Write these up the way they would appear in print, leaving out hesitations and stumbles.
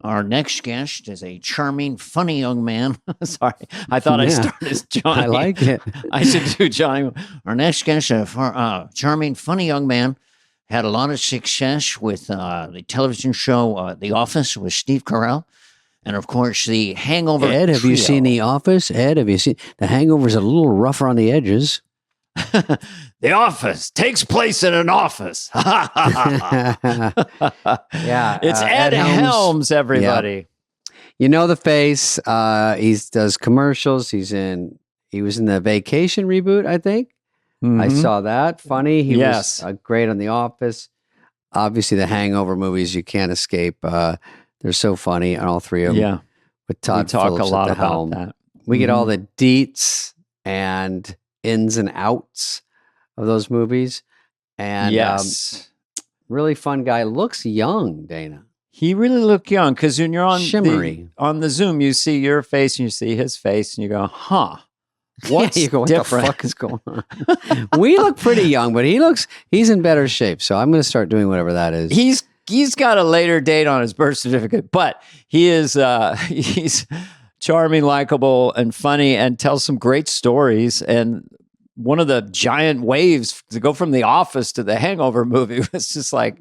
Our next guest is a charming, funny young man. Sorry, I thought I started as Johnny. I like it. I should do Johnny. Our next guest is a charming, funny young man. Had a lot of success with the television show The Office with Steve Carell. And of course, the Hangover. Ed, have you seen The Office? Ed, have you seen The Hangover's a little rougher on the edges? The Office takes place in an office. Yeah, it's Ed Helms, everybody. Yeah. You know the face. He does commercials. He was in the Vacation reboot, I think. Mm-hmm. I saw that. Funny. He was great on The Office. Obviously, the Hangover movies you can't escape. They're so funny, and all three of them. Yeah, with Todd Phillips a lot at the helm. That. We get all the deets and ins and outs of those movies, and really fun guy. Looks young, Dana. He really looked young because when you're on shimmery on the Zoom, you see your face and you see his face, and you go, "Huh." What's what different? The fuck is going on? We look pretty young, but he's in better shape. So I'm going to start doing whatever that is. He's got a later date on his birth certificate, but he's charming, likable, and funny, and tells some great stories. And one of the giant waves to go from The Office to the Hangover movie was just like,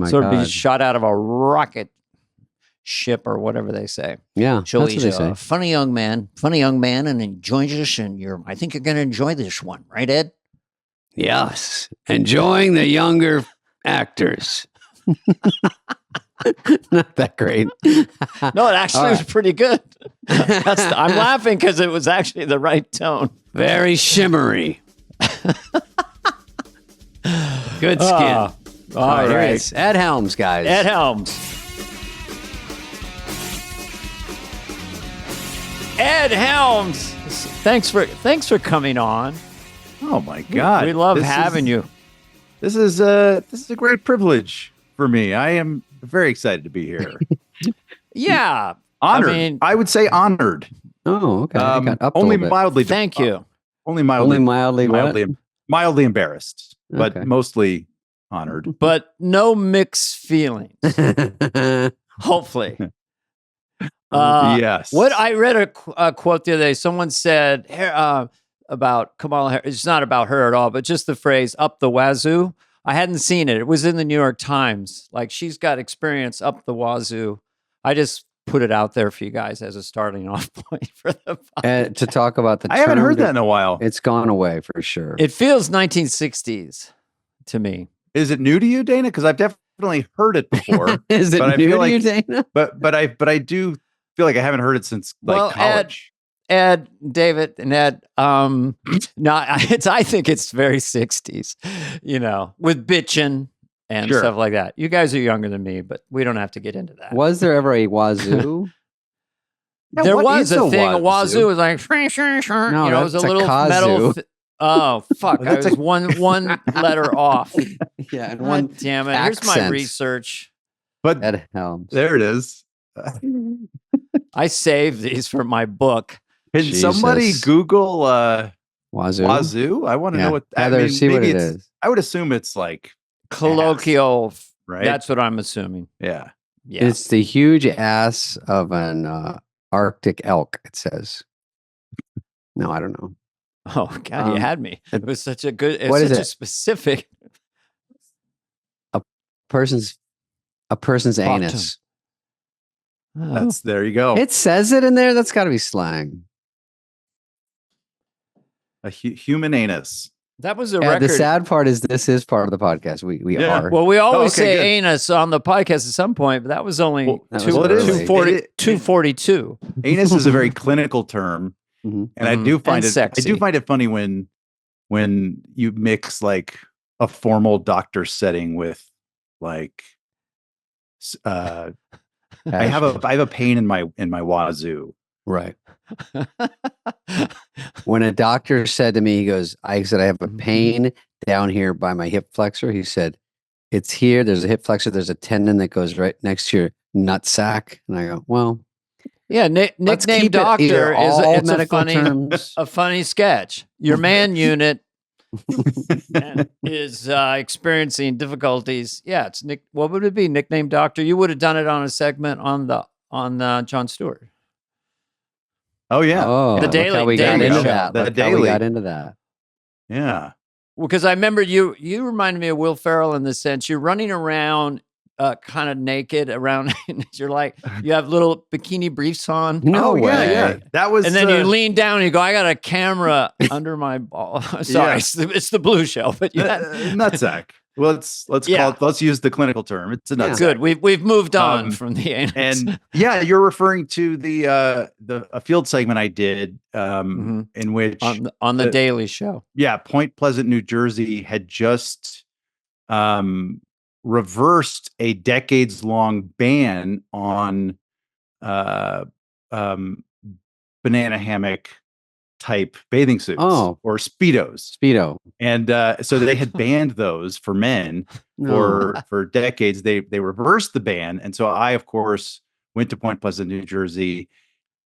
sort of be shot out of a rocket ship or whatever they say. Yeah, so he's a funny young man, and he joins us. And I think you're going to enjoy this one, right, Ed? Yes, enjoying the younger actors. Not that great. No, it actually was pretty good. I'm laughing because it was actually the right tone. Very shimmery. Good skin. All right. Ed Helms, guys. Ed Helms. Ed Helms. Thanks for coming on. Oh my God. We love having you. This is a great privilege for me. I am very excited to be here. Yeah. Honored. I would say honored. Oh, okay. Only mildly. Thank you. Only mildly embarrassed, but Okay. mostly honored. But no mixed feelings. Hopefully. Yes. What I read a quote the other day. Someone said about Kamala Harris. It's not about her at all, but just the phrase "up the wazoo." I hadn't seen it. It was in the New York Times. Like, she's got experience up the wazoo. I just put it out there for you guys as a starting off point for the podcast. To talk about the I haven't heard that in a while. It's gone away for sure. It feels 1960s to me. Is it new to you, Dana? Because I've definitely heard it before. Is it new to you, Dana? But I do feel like I haven't heard it since college. Ed, David, and Ed. I think it's very 60s, with bitchin' and stuff like that. You guys are younger than me, but we don't have to get into that. Was there ever a wazoo? There was a thing. A wazoo was like, no, it was a little metal. Oh, fuck. I was one letter off. Yeah, and one damn it. accent. Here's my research. But Ed Helms. There it is. I saved these for my book. Can somebody Google wazoo? Wazoo? I want to know what. See what it is. I would assume it's like colloquial, ass, right? That's what I'm assuming. Yeah. It's the huge ass of an Arctic elk. It says. No, I don't know. Oh God, you had me. It was such a good. What is such it? a specific. A person's anus. Oh. There you go. It says it in there. That's got to be slang. A human anus. That was a record. The sad part is this is part of the podcast. We are. Well, we always say good. anus on the podcast at some point, but that was only 242. Anus is a very clinical term, Mm-hmm. and I do find sexy. I do find it funny when you mix like a formal doctor setting with like I have a pain in my wazoo. Right. When a doctor said to me, he goes, I said, I have a pain down here by my hip flexor. He said, it's here. There's a hip flexor. There's a tendon that goes right next to your nut sack. And I go, well, yeah, nickname doctor is a funny sketch. Your man unit is experiencing difficulties. Yeah, it's Nick. What would it be? Nickname doctor. You would have done it on a segment on the on Jon Stewart. Oh yeah. Oh, The Daily- look how we got Daily into Show. that. The Look how we Daily. got into that. Yeah. Well, because I remember you reminded me of Will Ferrell in the sense you're running around kind of naked around. You're like, you have little bikini briefs on. No way. Yeah. That was And then you lean down and you go, I got a camera under my ball. Sorry, Yeah. it's the blue show, but you had nutsack. Well, let's use the clinical term. It's a nutsack. good. We've moved on from the anus. And yeah, you're referring to a field segment I did in which on the Daily Show. Yeah, Point Pleasant, New Jersey had just reversed a decades-long ban on banana hammock type bathing suits or Speedos. Speedo. And so they had banned those for men for decades. They reversed the ban. And so I, of course, went to Point Pleasant, New Jersey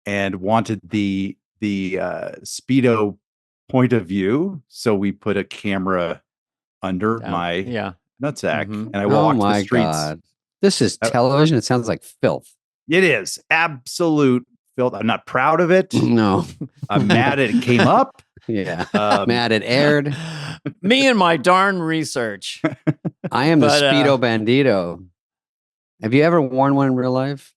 and wanted the Speedo point of view. So we put a camera under my nutsack and I walked the streets. God. This is television. It sounds like filth. It is absolute filth. I'm not proud of it. No. I'm mad it came up. Yeah. Mad it aired. Me and my darn research. I am the Speedo bandito. Have you ever worn one in real life?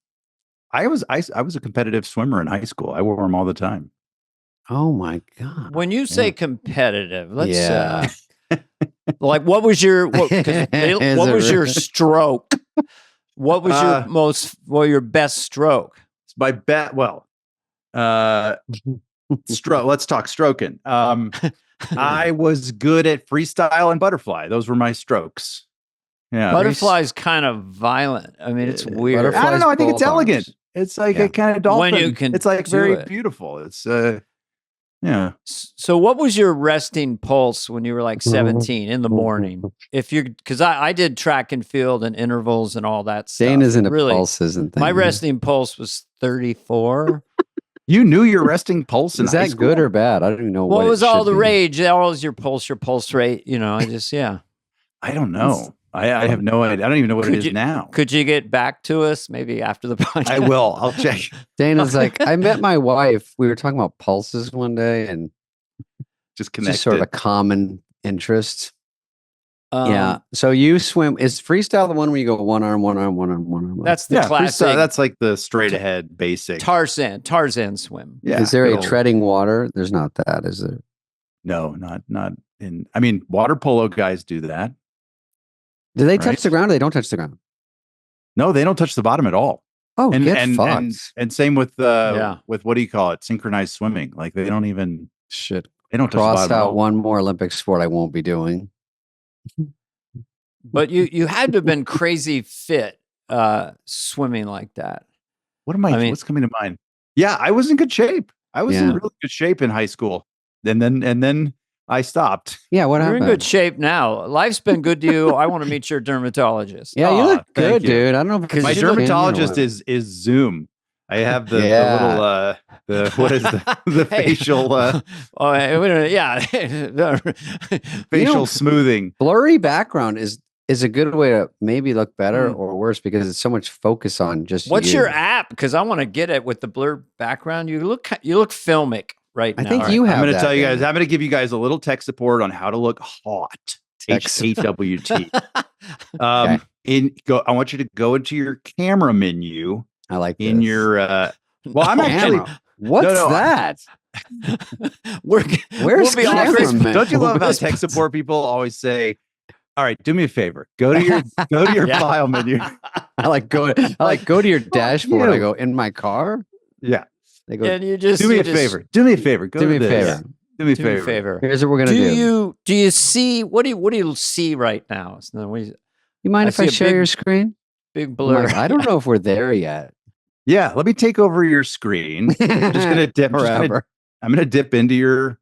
I was a competitive swimmer in high school. I wore them all the time. Oh my God. When you say competitive, let's like what was your what was your stroke? What was your best stroke? My bet. Well, stroke. Let's talk stroking. I was good at freestyle and butterfly. Those were my strokes. Yeah, butterfly's kind of violent. I mean, it's weird. I don't know. I think it's elegant. It's like a kind of dolphin. When you can, it's like very beautiful. It's yeah. So, what was your resting pulse when you were like 17 in the morning? Because I did track and field and intervals and all that stuff. Dana's into pulses and things. My resting pulse was 34. You knew your resting pulse. Is that good or bad? I don't even know. What was all the rage? All was your pulse rate. You know, I don't know. I have no idea. I don't even know what it is now. Could you get back to us maybe after the podcast? I will. I'll check. Dana's like, I met my wife. We were talking about pulses one day and just connected. Just sort of a common interest. Yeah. So you swim. Is freestyle the one where you go one arm, one arm, one arm, one arm? That's the classic. That's like the straight ahead basic Tarzan swim. Yeah. Is there a treading water? There's not that, is there? No, not in. I mean, water polo guys do that. Do they touch the ground or they don't touch the ground? No, they don't touch the bottom at all. Oh, get fucked. And same with what do you call it? Synchronized swimming. Like they don't even shit. They don't touch cross the bottom out one more Olympic sport I won't be doing. But you had to have been crazy fit swimming like that. What's coming to mind? Yeah, I was in good shape. I was in really good shape in high school. And then I stopped. Yeah, what happened? You're in good shape now. Life's been good to you. I want to meet your dermatologist. Yeah, you look good, dude. I don't know if my dermatologist is Zoom. I have the little what is the facial facial smoothing. Blurry background is a good way to maybe look better or worse because it's so much focus on just What's your app? Because I want to get it with the blurred background. You look filmic right now. I think you have. I'm going to tell you guys. I'm going to give you guys a little tech support on how to look hot. HWT. I want you to go into your camera menu. I like in this. your. Well, I'm actually. What's that? Where's camera? Don't you love how tech support people always say? All right, do me a favor. Go to your file menu. I like go to your dashboard. I go in my car. Yeah. They go, and you just do me a favor. Do me a favor. Go do me to a favor. Do me a favor. Here's what we're gonna do. Do you see what do you see right now? You mind if I share your screen? Big blur. I don't know if we're there yet. Yeah, let me take over your screen. I'm just gonna dip forever. I'm gonna dip into your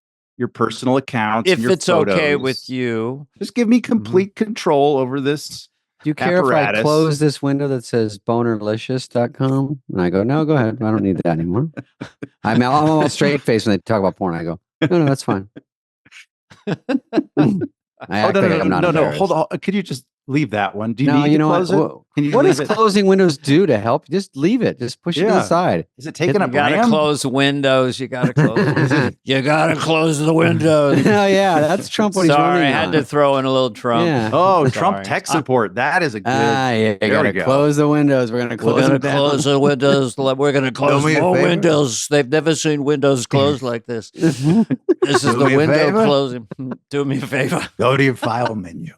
personal accounts. If and your it's photos. okay with you, just give me complete control over this. Do you care apparatus. if I close this window that says bonerlicious.com? And I go, no, go ahead. I don't need that anymore. I'm all straight face when they talk about porn. I go, no, that's fine. I act like I'm not embarrassed. Hold on. Could you just leave that one. Do you No, need you to know close what? it? Can you What leave does it? closing windows do to help? Just leave it. Just push it to the Yeah. side. Is it taking You up gotta RAM? close windows. You gotta close. You gotta close the windows. Oh yeah, that's Trump when he's Sorry, running I had on. to throw in a little Trump. Yeah. Oh, Sorry. Trump tech support. That is a good. Yeah, you there gotta we go. close the windows. We're gonna close them down. Close the windows. We're gonna close me a more favor? windows. They've never seen windows closed like this. This is Do the me a window favor? closing. Do me a favor. Go to your file menu.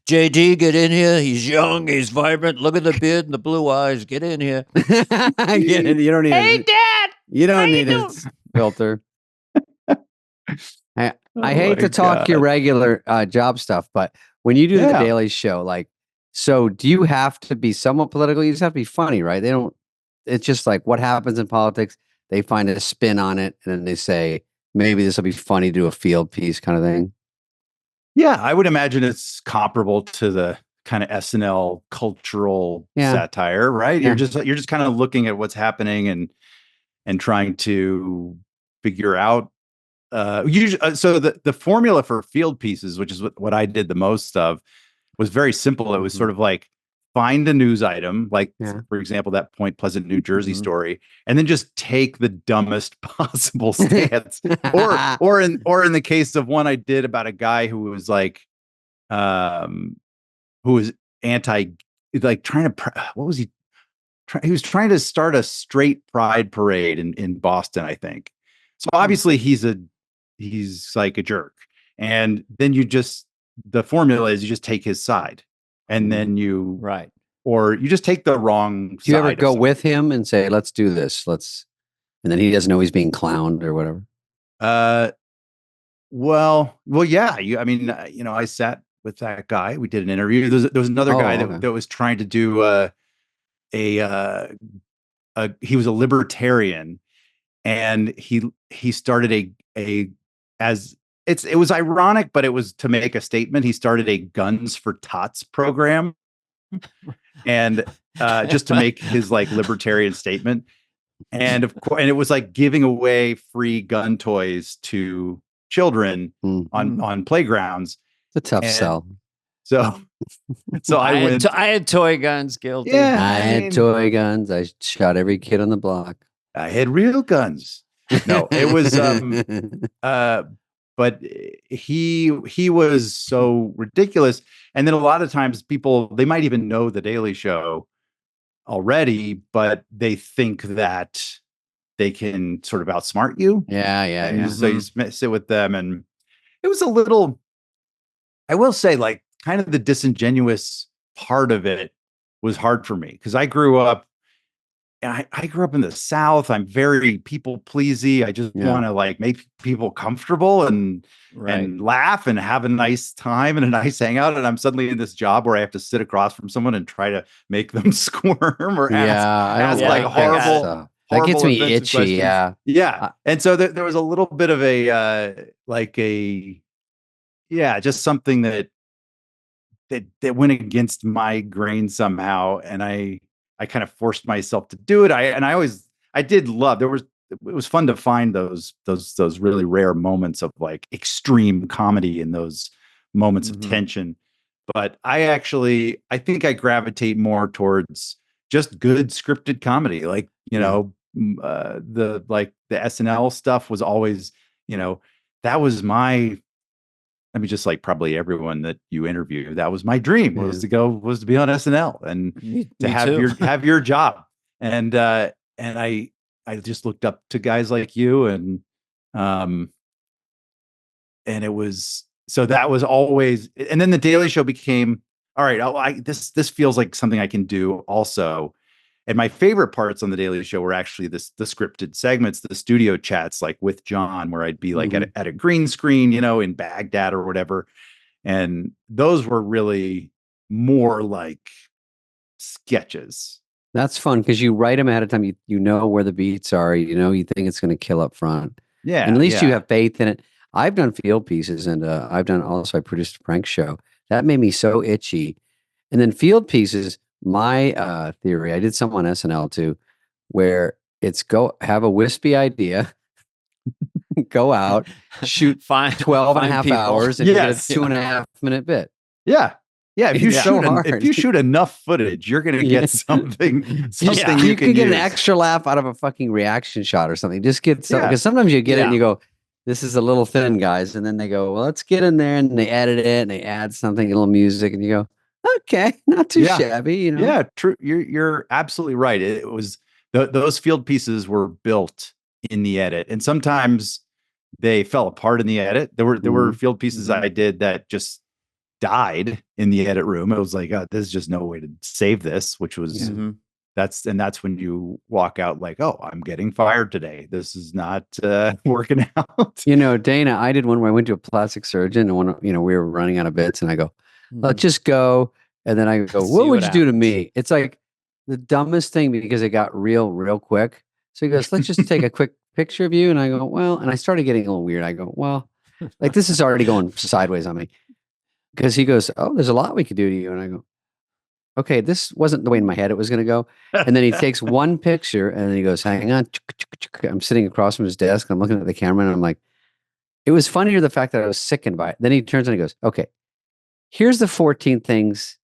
JD, get in here. He's young. He's vibrant. Look at the beard and the blue eyes. Get in here. Get it. You don't need Hey, it. Dad. You don't how you need a doing? filter. I Oh hate to my talk your God. regular job stuff, but when you do the Yeah. Daily Show, like, so do you have to be somewhat political? You just have to be funny, right? They don't. It's just like what happens in politics. They find a spin on it, and then they say maybe this will be funny to do a field piece kind of thing. Yeah, I would imagine it's comparable to the kind of SNL cultural satire, right? Yeah. You're just kind of looking at what's happening and trying to figure out. Usually, so the formula for field pieces, which is what I did the most of, was very simple. It was sort of like find a news item, like for example, that Point Pleasant, New Jersey story, and then just take the dumbest possible stance. or in the case of one I did about a guy who was like, who was anti, like trying to, what was he? He was trying to start a straight pride parade in Boston, I think. So obviously he's like a jerk. And then the formula is you just take his side, and then or you just take the wrong side. Do you ever go with him and say, let's do this? And then he doesn't know he's being clowned or whatever. Well, yeah. I sat with that guy. We did an interview. There was another guy that was trying to do he was a libertarian, and he started it was ironic, but it was to make a statement. He started a Guns for Tots program, and just to make his like libertarian statement. And of course, and it was like giving away free gun toys to children on playgrounds. It's a tough sell. So I had toy guns, guilty. Yeah, I had toy guns. I shot every kid on the block. I had real guns. No, it was but he was so ridiculous. And then a lot of times people, they might even know the Daily Show already, but they think that they can sort of outsmart you. Yeah. So you sit with them, and it was a little, I will say, like, kind of the disingenuous part of it was hard for me, because I grew up in the South. I'm very people pleasy. I just want to like make people comfortable and laugh and have a nice time and a nice hangout. And I'm suddenly in this job where I have to sit across from someone and try to make them sworm or ask like horrible. That gets me itchy. Questions. Yeah. And so there was a little bit of just something that went against my grain somehow. And I kind of forced myself to do it. I did love, it was fun to find those really rare moments of like extreme comedy in those moments of tension. But I think I gravitate more towards just good scripted comedy. Like, the SNL stuff was always, that was just like probably everyone that you interview, that was my dream, was to be on SNL and to have your job. And I just looked up to guys like you, and it was, so that was always, and then the Daily Show became, all right, this feels like something I can do also. And my favorite parts on the Daily Show were actually the scripted segments, the studio chats, like with John, where I'd be like at a green screen, in Baghdad or whatever. And those were really more like sketches. That's fun because you write them ahead of time. You know where the beats are. You think it's going to kill up front. Yeah. And at least you have faith in it. I've done field pieces, and I produced a prank show. That made me so itchy. And then field pieces, my theory, I did some on SNL too, where it's have a wispy idea, go out, shoot 12 and a half hours, and get a 2.5 minute bit. Yeah. Yeah, if you It's shoot so hard. if you shoot enough footage, you're gonna get something you can get an use. extra laugh out of a fucking reaction shot or something. Just get some, Yeah. because sometimes you get it and you go, this is a little thin, guys. And then they go, well, let's get in there, and they edit it and they add something, a little music, and you go, okay, not too shabby, you know. Yeah, true. You're absolutely right. It was those field pieces were built in the edit, and sometimes they fell apart in the edit. There were field pieces I did that just died in the edit room. It was like, there's just no way to save this, which was that's when you walk out like, oh, I'm getting fired today. This is not working out. You know, Dana, I did one where I went to a plastic surgeon, and when we were running out of bits, and I go, let's just go. And then I go, what would you do to me? It's like the dumbest thing, because it got real quick. So he goes, let's just take a quick picture of you. And I go, well, and I started getting a little weird. I go, well, like this is already going sideways on me. Because he goes, oh, there's a lot we could do to you. And I go, okay, this wasn't the way in my head it was going to go. And then he takes one picture and then he goes, hang on. I'm sitting across from his desk. I'm looking at the camera and I'm like, it was funnier the fact that I was sickened by it. Then he turns and he goes, okay, here's the 14 things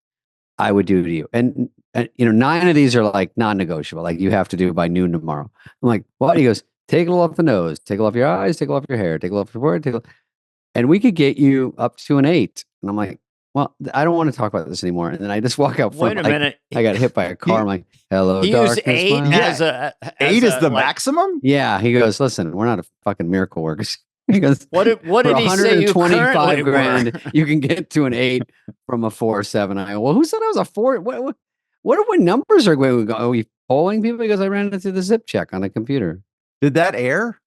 I would do to you. And 9 of these are like non-negotiable. Like you have to do by noon tomorrow. I'm like, what? He goes, take it all off the nose, take it off your eyes, take it off your hair, take it off your forehead, and we could get you up to an 8. And I'm like, well, I don't want to talk about this anymore. And then I just walk out. Wait a minute. I got hit by a car. I'm like, hello, he darkness. used 8 as a 8 is the maximum? Yeah. He goes, listen, we're not a fucking miracle workers. He goes, what did he say? You currently grand, you can get to an 8 from a 4 or 7. I go, well, who said I was a 4? What numbers are going to go? Are we polling people? Because I ran into the zip check on the computer. Did that air?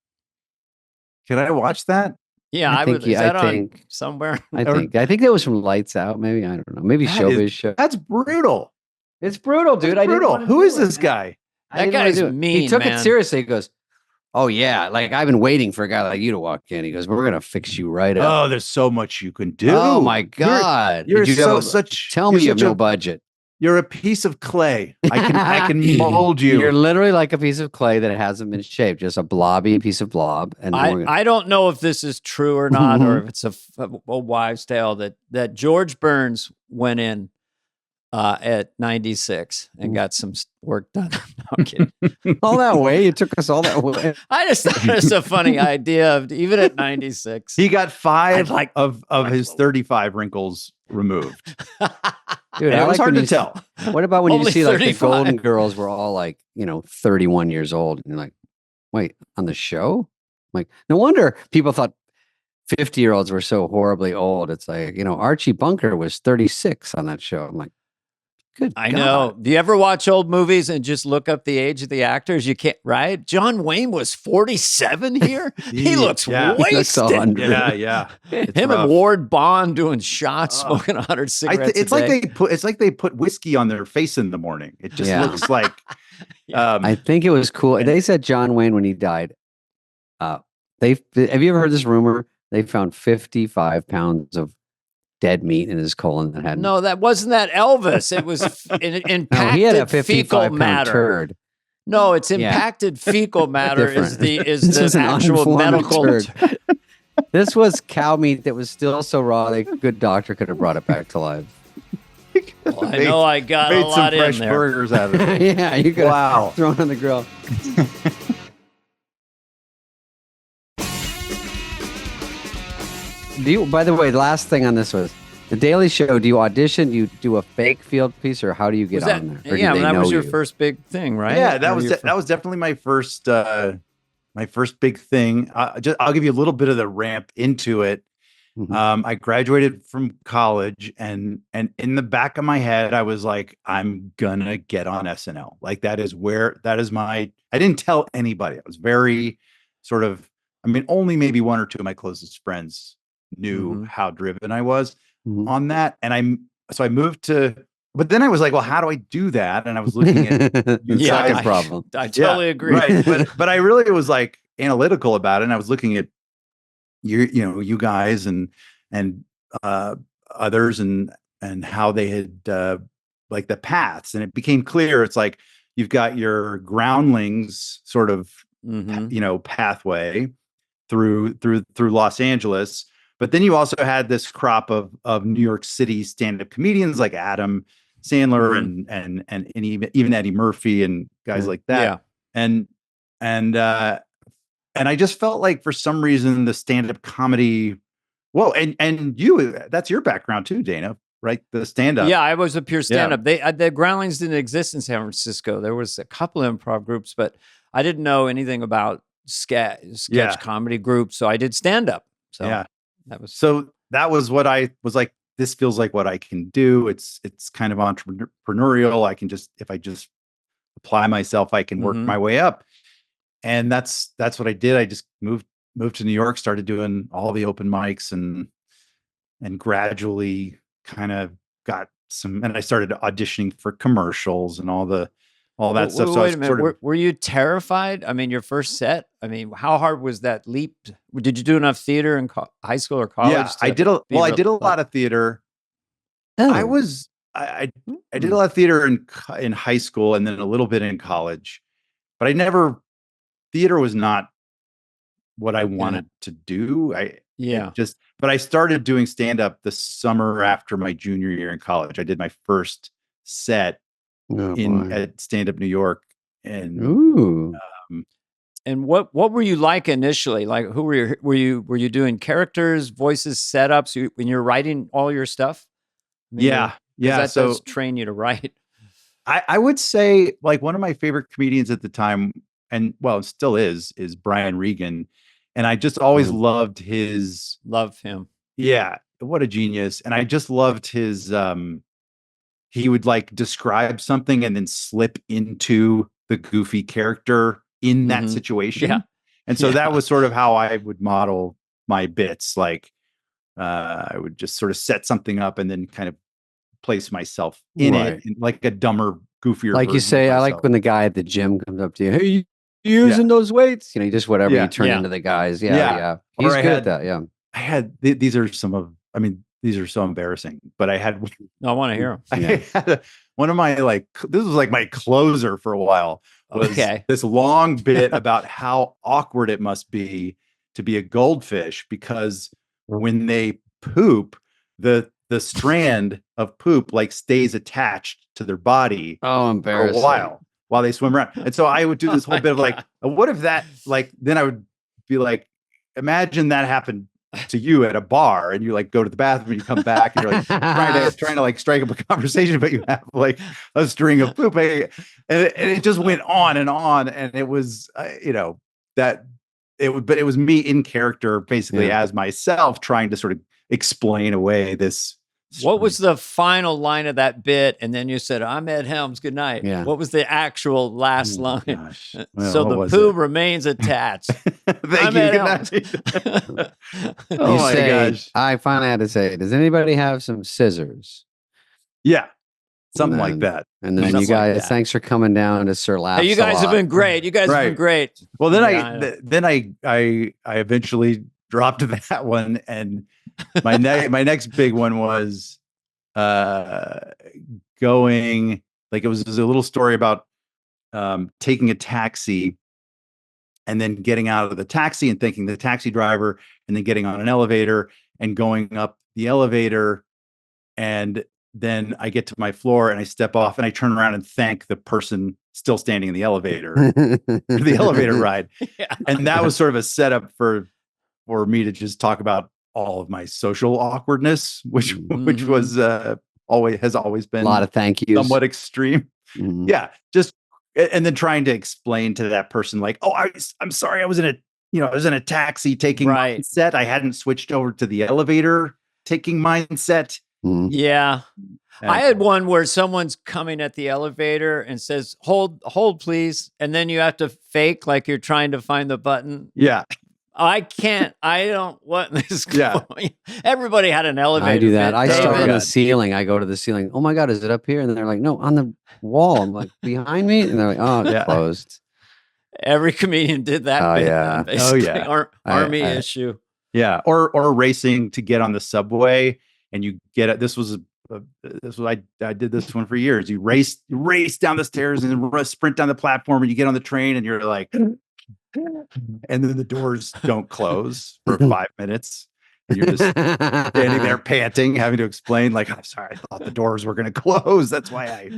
Can I watch that? Yeah, I think, is that on somewhere? I think that was from Lights Out. Maybe, I don't know. Maybe Showbiz Show. That's brutal. It's brutal, dude. That's brutal. Who is this guy? That guy's mean. He took it seriously. He goes, oh yeah, like I've been waiting for a guy like you to walk in. He goes, we're gonna fix you right up. Oh, there's so much you can do. Oh my god, you're such. Tell me you have no budget. You're a piece of clay. I can mold you. You're literally like a piece of clay that hasn't been shaped, just a blobby piece of blob. And I don't know if this is true or not, or if it's a wives' tale that George Burns went in at 96 and got some work done. No, I'm kidding. All that way? It took us all that way. I just thought it was a funny idea. Even at 96, he got 5 of his 35 wrinkles removed. Dude, it was hard to tell. What about when you see like 35. the Golden Girls were all like 31 years old, and you're like, wait, on the show? Like, no wonder people thought 50-year-olds were so horribly old. It's like, Archie Bunker was 36 on that show. I'm like, good I God. know. Do you ever watch old movies and just look up the age of the actors? You can't, right? John Wayne was 47 here. He looks wasted. Yeah. Him rough. And Ward Bond doing shots, smoking 100 cigarettes. It's like they put whiskey on their face in the morning. It just looks like. I think it was cool. They said John Wayne, when he died, have you ever heard this rumor? They found 55 pounds of dead meat in his colon that had that wasn't that Elvis. It was impacted he had a 55 fecal pound matter. Turd. No, it's impacted fecal matter is the actual medical. This was cow meat that was still so raw that a good doctor could have brought it back to life. Well, I know I got a lot in there. Burgers out of it. Yeah, you could have thrown on the grill. By the way, the last thing on this was the Daily Show. Do you audition? You do a fake field piece, or how do you get on there? Yeah, that was your first big thing, right? Yeah, that was definitely my first big thing. I'll give you a little bit of the ramp into it. Mm-hmm. I graduated from college, and in the back of my head, I was like, I'm gonna get on SNL. Like that is my. I didn't tell anybody. I was very sort of. I mean, only maybe 1 or 2 of my closest friends knew how driven I was on that. And I moved to, but then I was like, well, how do I do that? And I was looking at problem. I totally agree. Right. But I really was like analytical about it. And I was looking at you guys and others and how they had like the paths, and it became clear. It's like, you've got your groundlings sort of, pathway through Los Angeles. But then you also had this crop of New York City stand-up comedians like Adam Sandler and even Eddie Murphy and guys like that. Yeah. And I just felt like for some reason the stand-up comedy, well, and you, that's your background too, Dana, right? The stand-up. Yeah, I was a pure stand-up. The Groundlings didn't exist in San Francisco. There was a couple of improv groups, but I didn't know anything about sketch comedy groups. So I did stand-up. So that was what I was like, this feels like what I can do. It's kind of entrepreneurial. I can if I just apply myself, I can work my way up. And that's what I did. I just moved to New York, started doing all the open mics and gradually kind of got some, and I started auditioning for commercials and all that stuff. So wait a minute. Were you terrified? I mean, your first set, I mean, how hard was that leap? Did you do enough theater in high school or college? Yeah, I did a lot of theater. Oh. I did a lot of theater in high school and then a little bit in college, but theater was not what I wanted to do. But I started doing stand-up the summer after my junior year in college. I did my first set at Stand Up New York. And and what were you like initially? Like, who were you doing characters, voices, setups when you're writing all your stuff? I mean, that does train you to write. I would say, like, one of my favorite comedians at the time, and well, it still is Brian Regan. And I just always loved love him. Yeah. What a genius. And I just loved his, he would like describe something and then slip into the goofy character in that situation. Yeah. And so that was sort of how I would model my bits. Like, I would just sort of set something up and then kind of place myself in it, in like a dumber, goofier. Like you say, I like when the guy at the gym comes up to you. Hey, you using those weights? Just whatever you turn into the guys. Yeah. He's good at that. Yeah. I had these are these are so embarrassing, but I had. I want to hear them. I had one of my this was like my closer for a while. Was this long bit about how awkward it must be to be a goldfish, because when they poop, the strand of poop stays attached to their body for a while they swim around. And so I would do this whole bit of what if that, then I would be like, imagine that happened to you at a bar and you go to the bathroom and you come back and you're trying to strike up a conversation, but you have a string of poop. And it just went on. And it was, but it was me in character, basically as myself, trying to sort of explain away this. What was the final line of that bit? And then you said, "I'm Ed Helms. Good night." Yeah. What was the actual last line? Well, so the poo remains attached. Thank you. Oh my gosh! I finally had to say, does anybody have some scissors? Yeah, something like that. And then you guys, thanks for coming down to Sir Laughs. Hey, you guys have been great. You guys have been great. Well, then I eventually dropped that one, and my next big one was going, it was a little story about taking a taxi and then getting out of the taxi and thanking the taxi driver, and then getting on an elevator and going up the elevator, and then I get to my floor and I step off and I turn around and thank the person still standing in the elevator for the elevator ride. Yeah. And that was sort of a setup for me to just talk about all of my social awkwardness, which was has always been a lot of thank yous, somewhat extreme. Mm-hmm. Yeah, just and then trying to explain to that person I'm sorry, I was in a taxi taking mindset. I hadn't switched over to the elevator taking mindset. Mm-hmm. Yeah. I had one where someone's coming at the elevator and says, hold, please. And then you have to fake like you're trying to find the button. Yeah. I don't want this. Yeah. Everybody had an elevator. I do that. I start on the ceiling. I go to the ceiling. Oh my God, is it up here? And then they're like, no, on the wall. I'm like, behind me? And they're like, oh, it's closed. Every comedian did that. Oh, yeah. Oh, yeah. Army issue. Yeah. Or racing to get on the subway, and you get it. I did this one for years. You race down the stairs and sprint down the platform, and you get on the train and you're like, and then the doors don't close for 5 minutes. You're just standing there panting, having to explain, like, I'm sorry, I thought the doors were going to close. That's why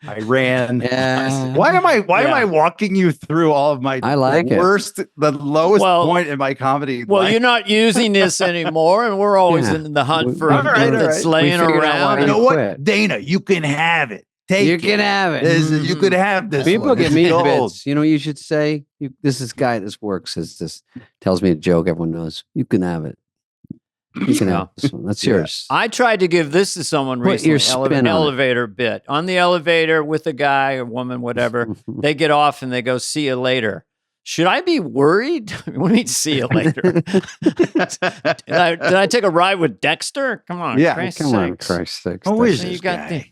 I ran. Yeah. Why am I walking you through all of my I like the lowest point in my comedy? Well, you're not using this anymore, and we're always in the hunt for a bit that's laying around. You know what, Dana? You can have it. You can have it. You could have this. People one. give me bits. You know, you should say, this guy at this work says this, tells me a joke everyone knows. You can have it. You can have this one. That's yours. I tried to give this to someone recently. Your spin elevator bit. On the elevator with a guy or woman, whatever, they get off and they go, see you later. Should I be worried? What do you mean, see you later? did I take a ride with Dexter? Come on. Christ sakes. Who is this guy?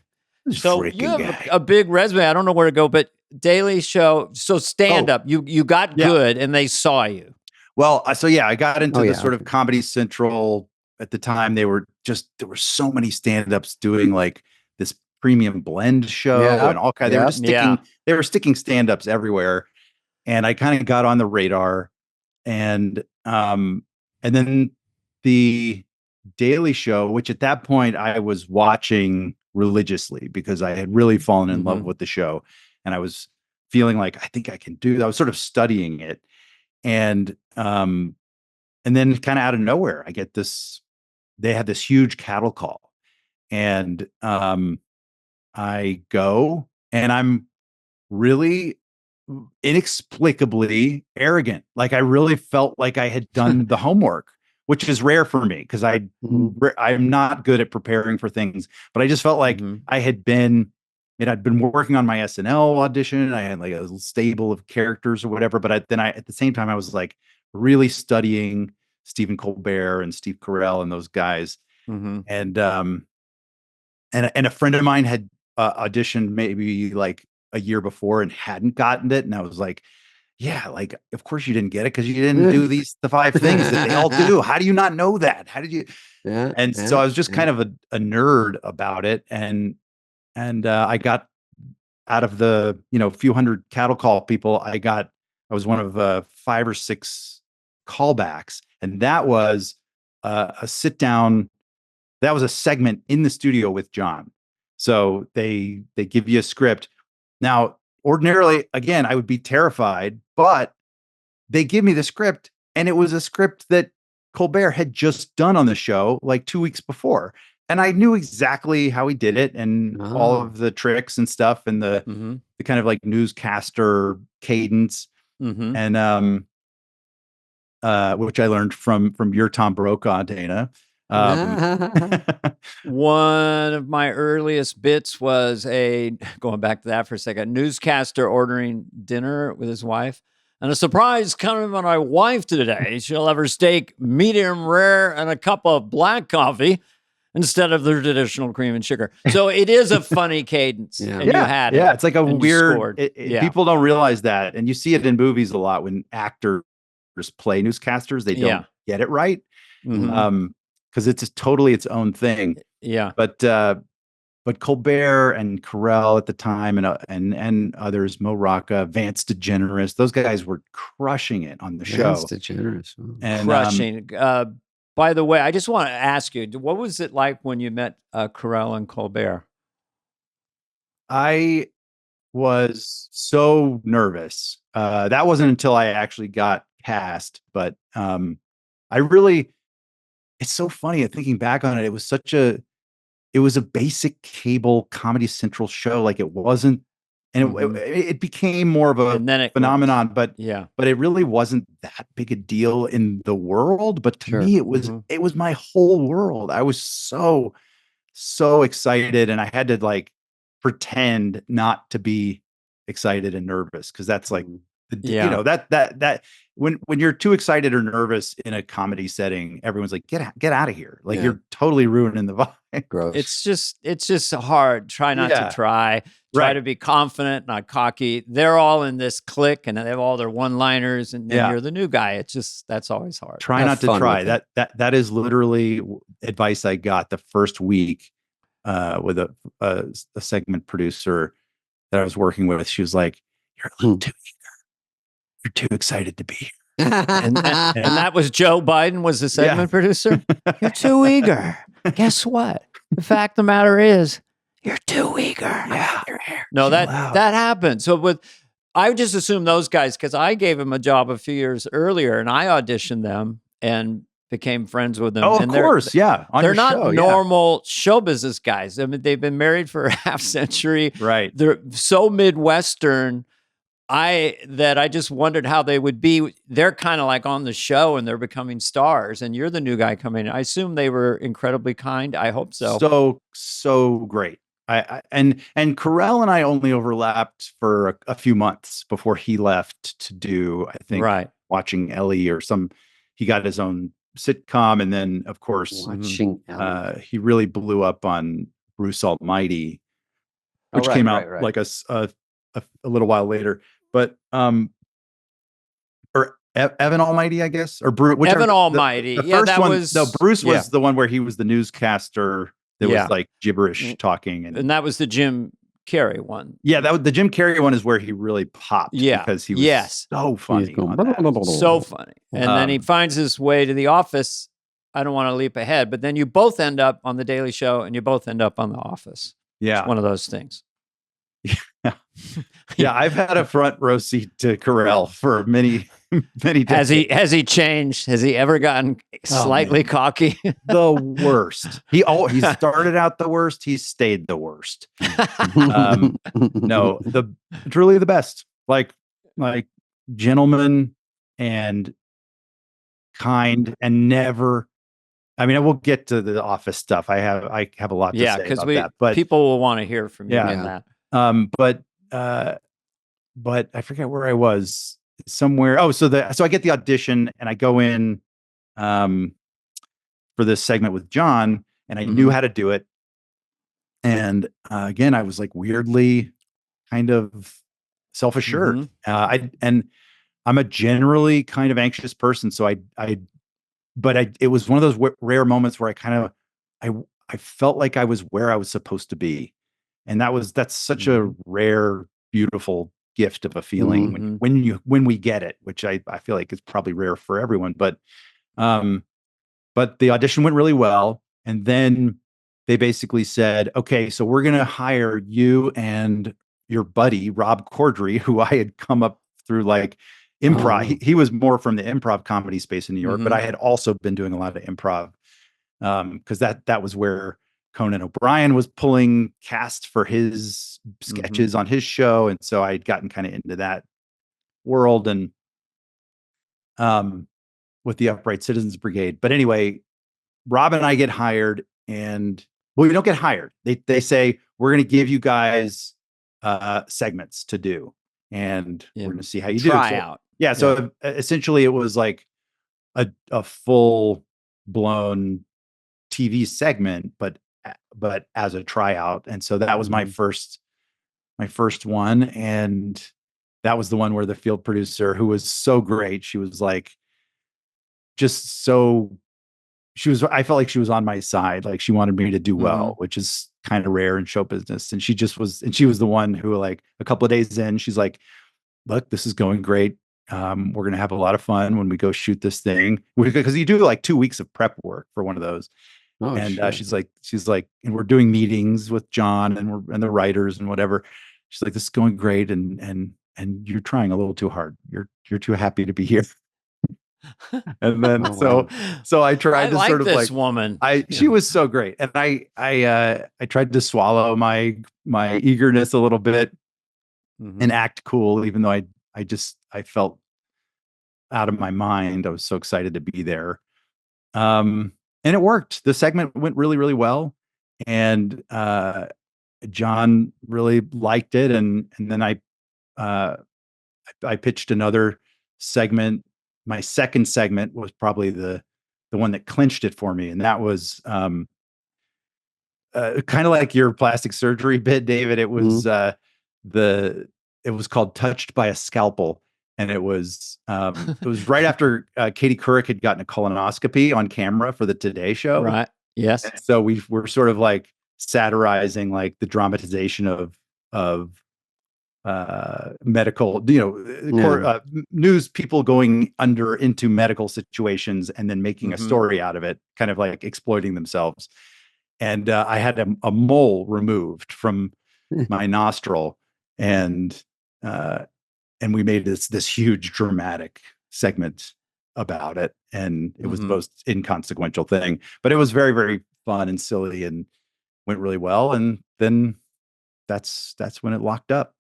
So you have a big resume. I don't know where to go, but Daily Show. So stand up. You got good, and they saw you. Well, I got into the sort of Comedy Central at the time. There were so many stand-ups doing like this premium blend show and all kinds. They were sticking stand-ups everywhere, and I kind of got on the radar, and then the Daily Show, which at that point I was watching religiously because I had really fallen in love with the show, and I was feeling like I think I can do that. I was sort of studying it, and then kind of out of nowhere, I get this. They had this huge cattle call, and I go, and I'm really inexplicably arrogant. Like I really felt like I had done the homework, which is rare for me because I'm not good at preparing for things. But I just felt like I'd been working on my SNL audition. I had like a little stable of characters or whatever. But at the same time, I was like really studying Stephen Colbert and Steve Carell and those guys. And a friend of mine had auditioned maybe like a year before and hadn't gotten it. And I was like, yeah, like, of course you didn't get it because you didn't do the 5 things that they all do. How do you not know that? How did you? So I was just kind of a nerd about it. And I got out of the, few hundred cattle call people, I was one of 5 or 6 callbacks. And that was a sit down. That was a segment in the studio with John. So they give you a script. Now, ordinarily, again, I would be terrified, but they give me the script, and it was a script that Colbert had just done on the show like 2 weeks before. And I knew exactly how he did it and all of the tricks and stuff and the kind of like newscaster cadence. And which I learned from your Tom Brokaw, Dana. One of my earliest bits was going back to that for a second, newscaster ordering dinner with his wife. And a surprise coming from my wife today. She'll have her steak medium rare and a cup of black coffee instead of the traditional cream and sugar. So it is a funny cadence. And you had it. Yeah, it's like a weird, people don't realize that. And you see it in movies a lot when actors play newscasters. They don't get it right. Because it's totally its own thing. Yeah. But Colbert and Carell at the time and others, Mo Rocca, Vance DeGeneres, those guys were crushing it on the show. Vance DeGeneres. And, crushing. By the way, I just want to ask you, what was it like when you met Carell and Colbert? I was so nervous. That wasn't until I actually got cast, but it's so funny thinking back on it. It was a basic cable Comedy Central show. Like it wasn't, and it became more of a phenomenon, but it really wasn't that big a deal in the world. But to me, it was my whole world. I was so excited, and I had to like pretend not to be excited and nervous because that's like that when you're too excited or nervous in a comedy setting, everyone's like, get out of here. Like you're totally ruining the vibe. Gross. It's just hard. Try not to try to be confident, not cocky. They're all in this clique and they have all their one-liners and you're the new guy. That's always hard. Try not to try. That is literally advice I got the first week with a segment producer that I was working with. She was like, you're a little too eager. You're too excited to be here. and that was Joe Biden was the segment producer. You're too eager. Guess what? The fact of the matter is, you're too eager. Yeah. No, that happened. So I just assumed those guys, because I gave him a job a few years earlier, and I auditioned them and became friends with them. Oh, and of course, yeah. They're not normal show business guys. I mean, they've been married for a half century. Right. They're so Midwestern. That I just wondered how they would be. They're kind of like on the show and they're becoming stars, and you're the new guy coming in. I assume they were incredibly kind. I hope so. So great. And Carell and I only overlapped for a few months before he left to do, I think, Watching Ellie he got his own sitcom. And then of course, Watching Ellie. He really blew up on Bruce Almighty, which came out like a little while later. But or Evan Almighty, I guess, or Bruce. Evan Almighty. The first one, no, Bruce was the one where he was the newscaster that was like gibberish talking, and that was the Jim Carrey one. Yeah, the Jim Carrey one is where he really popped. Yeah, because he was so funny, so funny. And then he finds his way to The Office. I don't want to leap ahead, but then you both end up on The Daily Show, and you both end up on The Office. Yeah, it's one of those things. Yeah, I've had a front row seat to Carell for many decades. Has he changed? Has he ever gotten slightly cocky? The worst. He started out the worst. He stayed the worst. No, truly the best. Like gentleman and kind, and never. I mean, I will get to the Office stuff. I have a lot to say about that. But people will want to hear from you on that. But I forget where I was somewhere. Oh, so I get the audition and I go in for this segment with John, and I knew how to do it. And again, I was like weirdly kind of self-assured. And I'm a generally kind of anxious person. So it was one of those rare moments where I felt like I was where I was supposed to be. And that's such a rare, beautiful gift of a feeling when we get it, which I feel like is probably rare for everyone. But the audition went really well. And then they basically said, okay, so we're going to hire you and your buddy, Rob Corddry, who I had come up through like improv. He was more from the improv comedy space in New York, but I had also been doing a lot of improv because that was where Conan O'Brien was pulling cast for his sketches on his show. And so I'd gotten kind of into that world and with the Upright Citizens Brigade. But anyway, Rob and I get hired, and we don't get hired. They say, we're going to give you guys segments to do, and we're going to see how you try out. Yeah. So essentially it was like a full blown TV segment, but as a tryout. And so that was my first one. And that was the one where the field producer, who was so great, she was like, I felt like she was on my side. Like she wanted me to do well, which is kind of rare in show business. And she was the one who, like, a couple of days in, she's like, look, this is going great. We're going to have a lot of fun when we go shoot this thing, because you do like 2 weeks of prep work for one of those. Oh, and she's like, and we're doing meetings with John and the writers and whatever. She's like, this is going great. And you're trying a little too hard. You're too happy to be here. And then, so I tried to sort of this woman. She was so great. And I tried to swallow my eagerness a little bit and act cool, even though I felt out of my mind. I was so excited to be there. And it worked. The segment went really, really well. And John really liked it. And then I pitched another segment. My second segment was probably the one that clinched it for me. And that was kind of like your plastic surgery bit, David. It was it was called Touched by a Scalpel. And it was right after Katie Couric had gotten a colonoscopy on camera for the Today Show. Right. Yes. And so we were sort of like satirizing like the dramatization of medical, news people going into medical situations and then making a story out of it, kind of like exploiting themselves. And I had a mole removed from my nostril, and we made this huge dramatic segment about it, and it was the most inconsequential thing, but it was very, very fun and silly and went really well. And then that's when it locked up.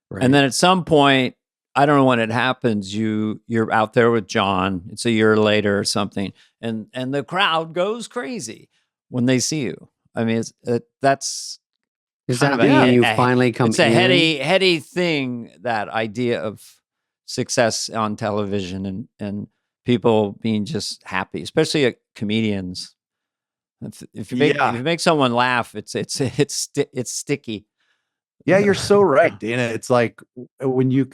Right. And then at some point, I don't know when it happens, you're out there with John. It's a year later or something, and the crowd goes crazy when they see you. I mean, that's is that when you finally come? It's a heady thing. That idea of success on television and people being just happy, especially comedians. If you make someone laugh, it's sticky. Yeah, you're so right, Dana. It's like when you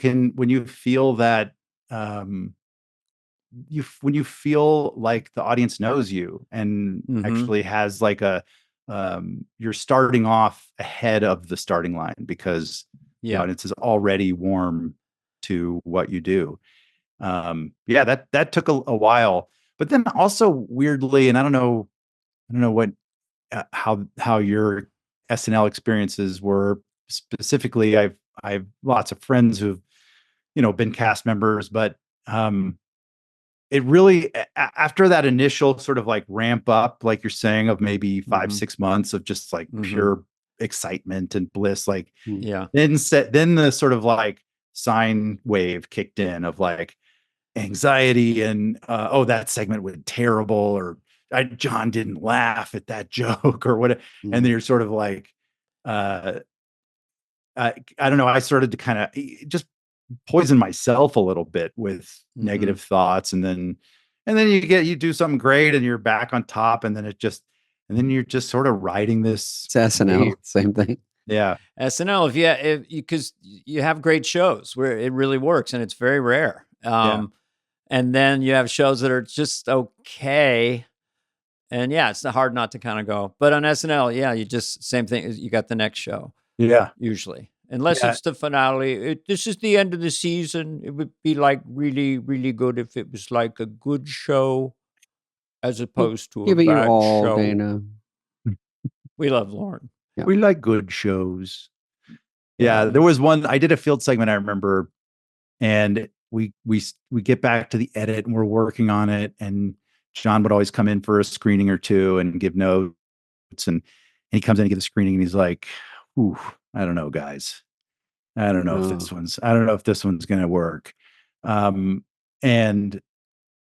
feel that, when you feel like the audience knows you and actually has like you're starting off ahead of the starting line because the audience is already warm to what you do. That took a while, but then also weirdly, and I don't know what how your SNL experiences were. Specifically, I've lots of friends who've been cast members, but it really, after that initial sort of like ramp up, like you're saying, of maybe 5-6 months of just like pure excitement and bliss, like then the sort of like sine wave kicked in of like anxiety and that segment went terrible, or John didn't laugh at that joke or what, and then you're sort of like I don't know. I started to kind of just poison myself a little bit with negative thoughts, and then you do something great, and you're back on top, and then you're just sort of riding this. It's SNL, same thing. Yeah, SNL. Because you have great shows where it really works, and it's very rare. And then you have shows that are just okay. And it's hard not to kind of go. But on SNL, you just same thing. You got the next show. Yeah. Usually. Unless it's the finale. This is the end of the season. It would be like really, really good if it was like a good show as opposed to a bad show. Dana. We love Lauren. Yeah. We like good shows. Yeah. There was one, I did a field segment, I remember, and we get back to the edit and we're working on it, and John would always come in for a screening or two and give notes, and he comes in and gives a screening, and he's like, ooh, I don't know, guys. I don't know if this one's going to work. And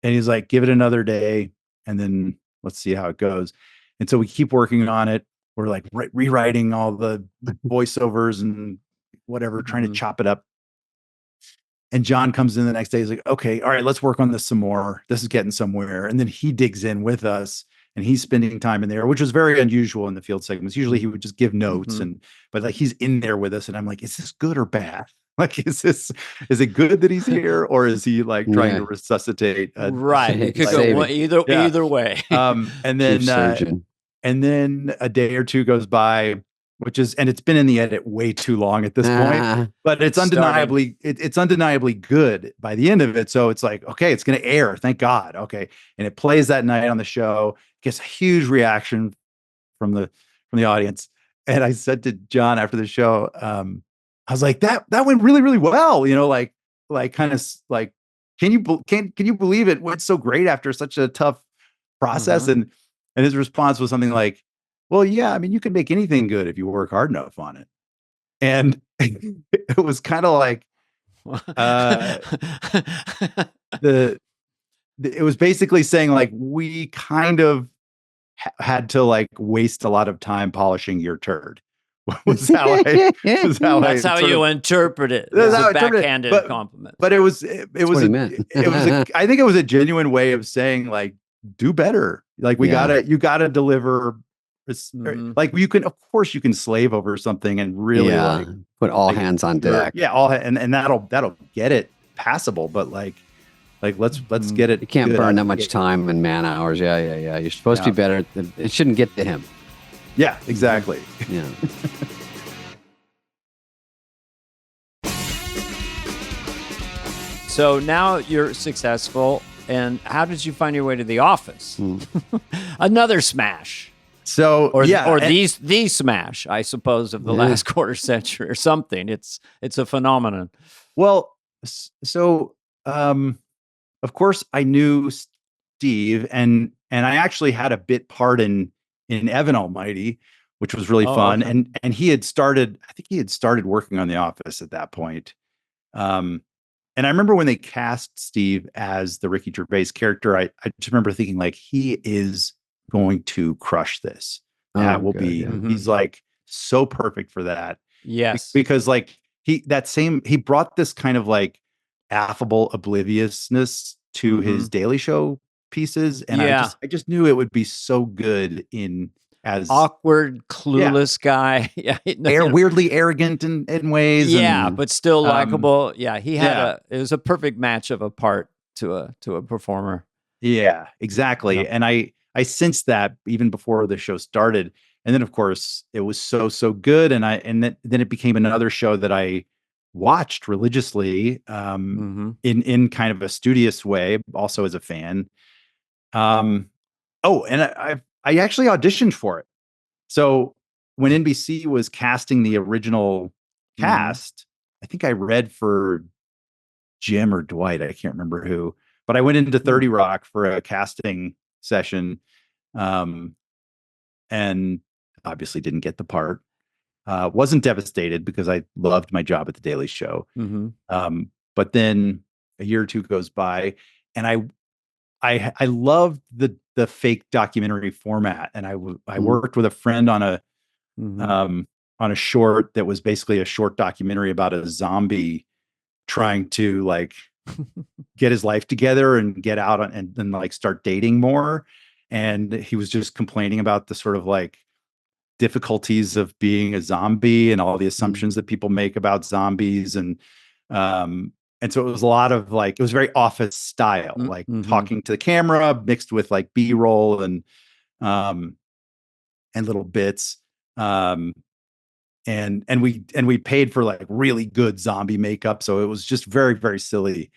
he's like, give it another day, and then let's see how it goes. And so we keep working on it. We're like rewriting all the voiceovers and whatever, trying to chop it up. And John comes in the next day. He's like, okay, all right, let's work on this some more. This is getting somewhere. And then he digs in with us, and he's spending time in there, which was very unusual in the field segments. Usually he would just give notes, but like he's in there with us, and I'm like, is this good or bad? Like, is it good that he's here, or is he like trying to resuscitate? Right. It could go either way. And then a day or two goes by, and it's been in the edit way too long at this point, but it's undeniably good by the end of it. So it's like, okay, it's going to air. Thank God. Okay. And it plays that night on the show, gets a huge reaction from the audience. And I said to John after the show, I was like, that went really, really well. Kind of like, can you believe it went so great after such a tough process? And his response was something like, well, yeah, I mean, you can make anything good if you work hard enough on it. And it was kind of like, it was basically saying like, we kind of had to like waste a lot of time polishing your turd. That's how you interpret it. That's a backhanded compliment. But it was I think it was a genuine way of saying like, do better. Like you gotta deliver. Like you can slave over something and really like put all hands on deck. And that'll get it passable. But like let's get it. You can't burn that much time and man hours. Yeah. You're supposed to be better. It shouldn't get to him. Yeah, exactly. Yeah. So now you're successful. And how did you find your way to The Office? Another smash. So or the smash, I suppose, of the last quarter century or something. It's a phenomenon. Well, so of course I knew Steve, and I actually had a bit part in Evan Almighty, which was really fun. Okay. And he had started, I think he had started working on The Office at that point. And I remember when they cast Steve as the Ricky Gervais character, I just remember thinking, like, he is going to crush this. That will be, he's like so perfect for that. Yes. Because like he brought this kind of like affable obliviousness to his Daily Show pieces. And I just knew it would be so good as awkward, clueless guy. Yeah. Weirdly arrogant in ways. Yeah, but still likable. Yeah. It was a perfect match of a part to a performer. Yeah, exactly. Yeah. And I sensed that even before the show started. And then of course it was so good. And then it became another show that I watched religiously, in kind of a studious way, also as a fan. And I actually auditioned for it. So when NBC was casting the original cast, I think I read for Jim or Dwight, I can't remember who, but I went into 30 Rock for a casting session, and obviously didn't get the part. Wasn't devastated because I loved my job at the Daily Show. But then a year or two goes by, and I loved the fake documentary format, and I worked with a friend on a short that was basically a short documentary about a zombie trying to like get his life together and get out and like start dating more. And he was just complaining about the sort of like difficulties of being a zombie and all the assumptions that people make about zombies. And so it was a lot of like, it was very Office style, like talking to the camera mixed with like B-roll and little bits. And we paid for like really good zombie makeup. So it was just very, very silly.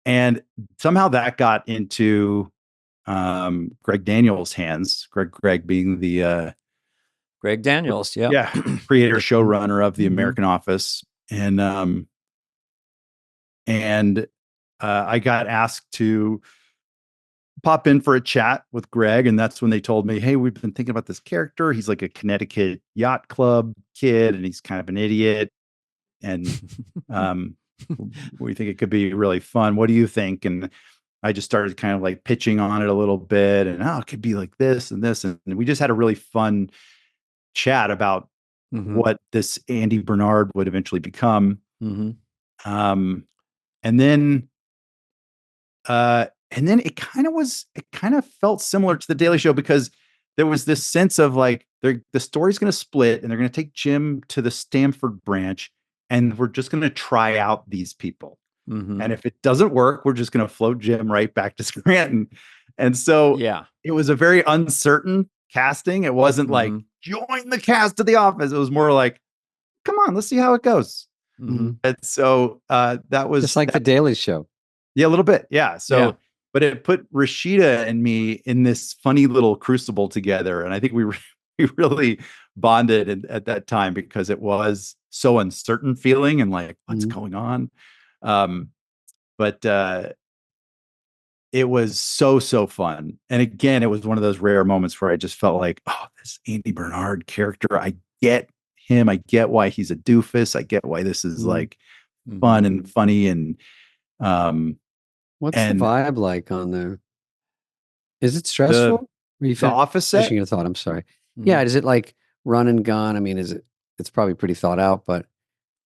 And somehow that got into Greg Daniels' hands. Greg being the Greg Daniels, creator showrunner of the American Office, and I got asked to pop in for a chat with Greg, and that's when they told me, "Hey, we've been thinking about this character. He's like a Connecticut yacht club kid, and he's kind of an idiot, and we think it could be really fun. What do you think?" And I just started kind of like pitching on it a little bit, and it could be like this and this, and we just had a really fun chat about what this Andy Bernard would eventually become. And then it kind of felt similar to the Daily Show, because there was this sense of like the story's going to split and they're going to take Jim to the Stanford branch, and we're just going to try out these people. And if it doesn't work, we're just going to float Jim right back to Scranton. And so it was a very uncertain casting. It wasn't like join the cast of The Office. It was more like, come on, let's see how it goes. And so that was just like the Daily Show. Yeah, a little bit. Yeah. So, but it put Rashida and me in this funny little crucible together. And I think we really bonded at that time, because it was so uncertain feeling and like, what's going on? But it was so fun. And again, it was one of those rare moments where I just felt like, oh, this Andy Bernard character, I get him. I get why he's a doofus. I get why this is like fun and funny. And what's the vibe like on there? Is it stressful? The Office set? Finishing a thought. I'm sorry. Yeah. Is it like run and gun? I mean, it's probably pretty thought out, but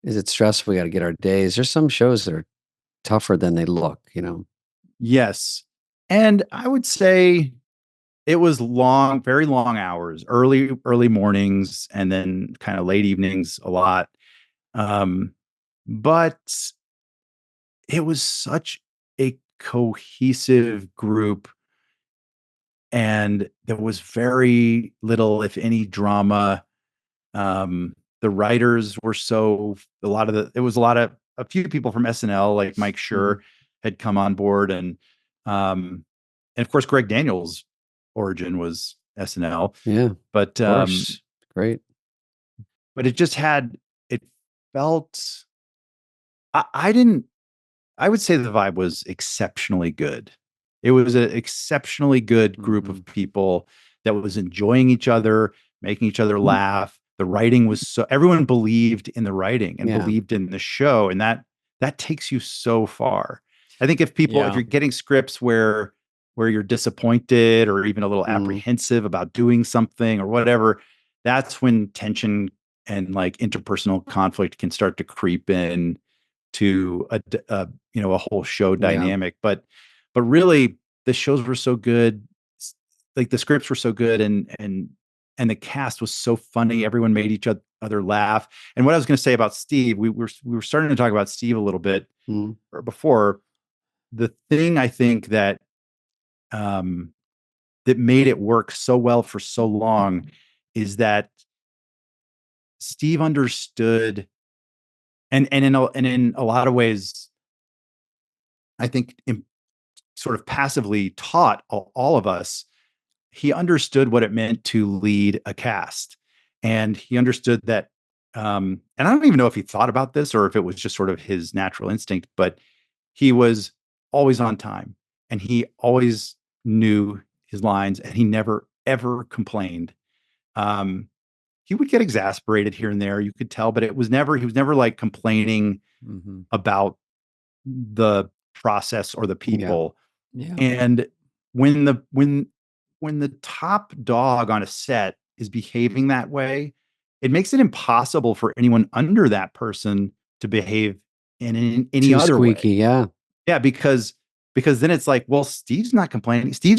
is it stressful? We got to get our days. There's some shows that are tougher than they look, you know? Yes. And I would say it was long, very long hours, early mornings, and then kind of late evenings a lot. But it was such a cohesive group, and there was very little, if any, drama. The writers were a few people from SNL, like Mike Schur, had come on board, and of course Greg Daniels' origin was SNL. Yeah, but of course. Great. But it felt, I would say the vibe was exceptionally good. It was an exceptionally good group of people that was enjoying each other, making each other laugh. The writing was everyone believed in the writing and believed in the show. And that takes you so far. I think if you're getting scripts where you're disappointed or even a little apprehensive about doing something or whatever, that's when tension and like interpersonal conflict can start to creep in to a whole show dynamic. But really the shows were so good, like the scripts were so good, and the cast was so funny. Everyone made each other laugh. And what I was going to say about Steve, we were starting to talk about Steve a little bit before. The thing I think that that made it work so well for so long is that Steve understood, and in a lot of ways, I think sort of passively taught all of us. He understood what it meant to lead a cast, and he understood that. And I don't even know if he thought about this or if it was just sort of his natural instinct, but he was always on time, and he always knew his lines, and he never ever complained. He would get exasperated here and there, you could tell, but he was never like complaining about the process or the people. And when the top dog on a set is behaving that way, it makes it impossible for anyone under that person to behave in any other squeaky way. Yeah, because then it's like, well, Steve's not complaining. Steve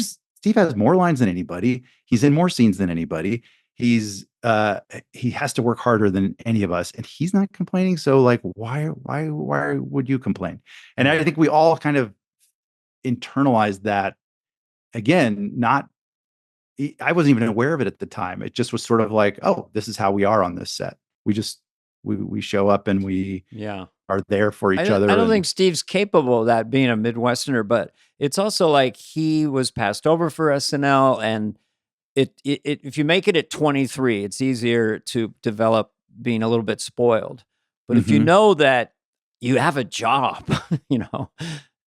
has more lines than anybody. He's in more scenes than anybody. He has to work harder than any of us, and he's not complaining. So like, why would you complain? And I think we all kind of internalized that. Again, I wasn't even aware of it at the time. It just was sort of like, oh, this is how we are on this set. We show up and we are there for each other. I don't think Steve's capable of that, being a Midwesterner, but it's also like he was passed over for SNL, and if you make it at 23, it's easier to develop being a little bit spoiled. But if you know that you have a job,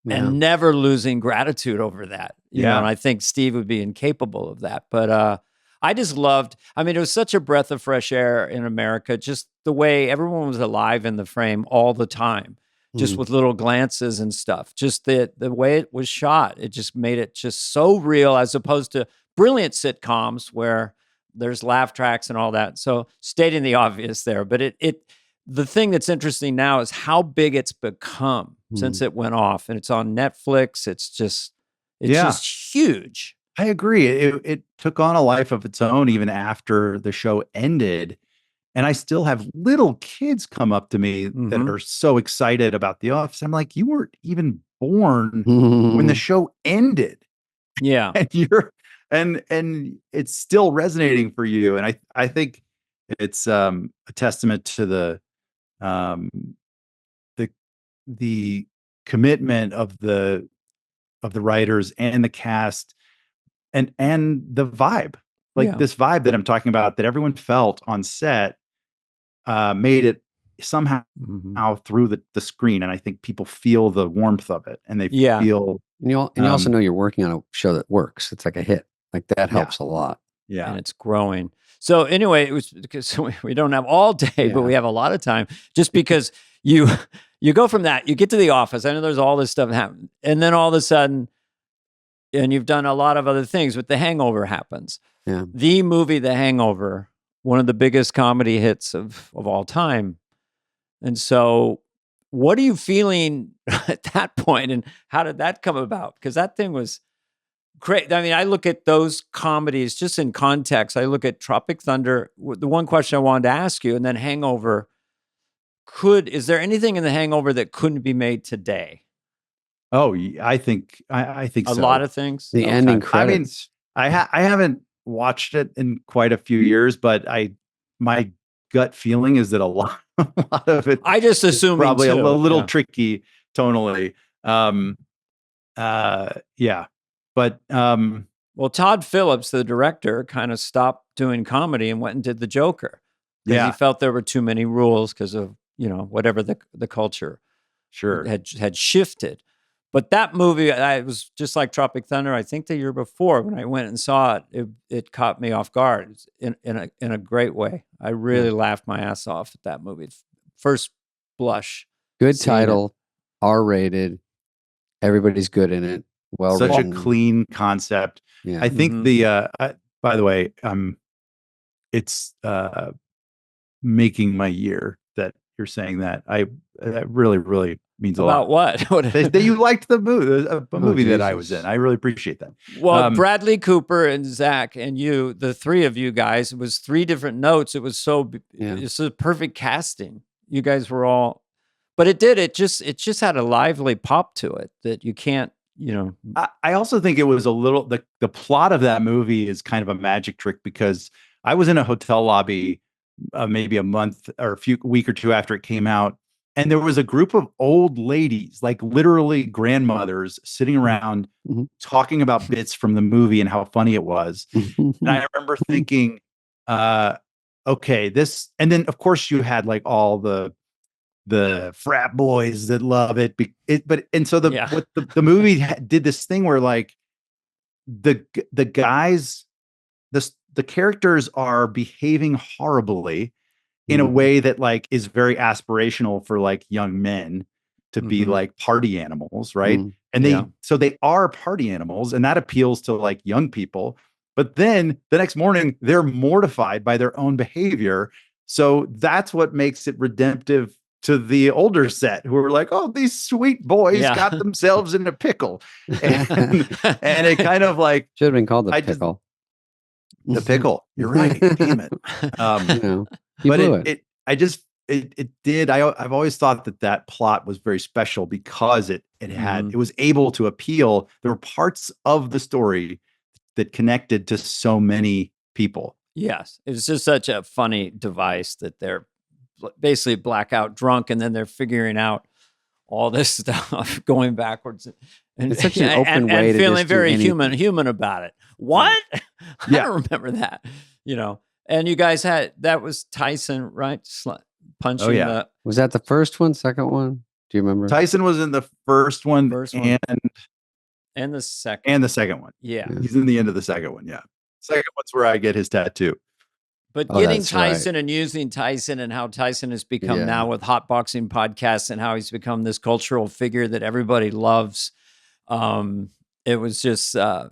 and never losing gratitude over that, you know, and I think Steve would be incapable of that. But I just loved, it was such a breath of fresh air in America, just the way everyone was alive in the frame all the time, just with little glances and stuff. Just the way it was shot, it just made it just so real, as opposed to brilliant sitcoms where there's laugh tracks and all that. So stating the obvious there, but the thing that's interesting now is how big it's become since it went off, and it's on Netflix. It's just huge. I agree. It took on a life of its own even after the show ended. And I still have little kids come up to me that are so excited about The Office. I'm like, you weren't even born when the show ended. Yeah. And and it's still resonating for you. And I think it's a testament to the commitment of the writers and the cast and the vibe. Like this vibe that I'm talking about that everyone felt on set made it somehow through the screen. And I think people feel the warmth of it, and they feel. And you also know you're working on a show that works. It's like a hit. Like that helps a lot. Yeah. And it's growing. So anyway, it was because we don't have all day, but we have a lot of time, just because you go from that, you get to The Office. I know there's all this stuff happening. And then all of a sudden, and you've done a lot of other things, but The Hangover happens. Yeah. The movie, The Hangover, one of the biggest comedy hits of all time. And so what are you feeling at that point, and how did that come about? Because that thing was great. I look at those comedies just in context. I look at Tropic Thunder. The one question I wanted to ask you, and then Hangover. Is there anything in The Hangover that couldn't be made today? Oh, I think a so. lot of things. The ending credits. I haven't watched it in quite a few years, but my gut feeling is that a lot of it. I just assume probably a little tricky tonally. Yeah, but well, Todd Phillips, the director, kind of stopped doing comedy and went and did the Joker because he felt there were too many rules because of whatever the culture had shifted. But that movie, I was just like Tropic Thunder. I think the year before when I went and saw it, it caught me off guard in a great way. I really laughed my ass off at that movie. First blush. Good title, R-rated. Everybody's good in it. Well, such a clean concept. Yeah. I think by the way, it's making my year that you're saying that. That really, really means a lot. About what? that you liked the movie, a movie that I was in. I really appreciate that. Well, Bradley Cooper and Zach and you, the three of you guys, it was 3 different notes. It was it's a perfect casting. You guys were all, but it just had a lively pop to it that you can't, I also think it was a little, the plot of that movie is kind of a magic trick because I was in a hotel lobby maybe a month or week or two after it came out. And there was a group of old ladies, like literally grandmothers sitting around talking about bits from the movie and how funny it was. And I remember thinking, okay, this, and then of course you had like all the frat boys that love it. So the movie did this thing where like the guys, the characters are behaving horribly in a way that like is very aspirational for like young men to be like party animals, right? And so they are party animals, and that appeals to like young people. But then the next morning they're mortified by their own behavior. So that's what makes it redemptive to the older set who are like, oh, these sweet boys got themselves in a pickle. And it kind of like should have been called the pickle. The pickle. You're right. Damn it. It did. I've always thought that plot was very special because it was able to appeal. There were parts of the story that connected to so many people. Yes. It was just such a funny device that they're basically blackout drunk and then they're figuring out all this stuff going backwards and it's such an open way and to feeling very human about it. What? I don't remember that, and you guys that was Tyson, right? Punching was that the first one, second one? Do you remember? Tyson was in the first one and the second. And the second one. Yeah. He's in the end of the second one. Yeah. Second one's where I get his tattoo. But getting Tyson and using Tyson and how Tyson has become now with hot boxing podcasts and how he's become this cultural figure that everybody loves. It was just, the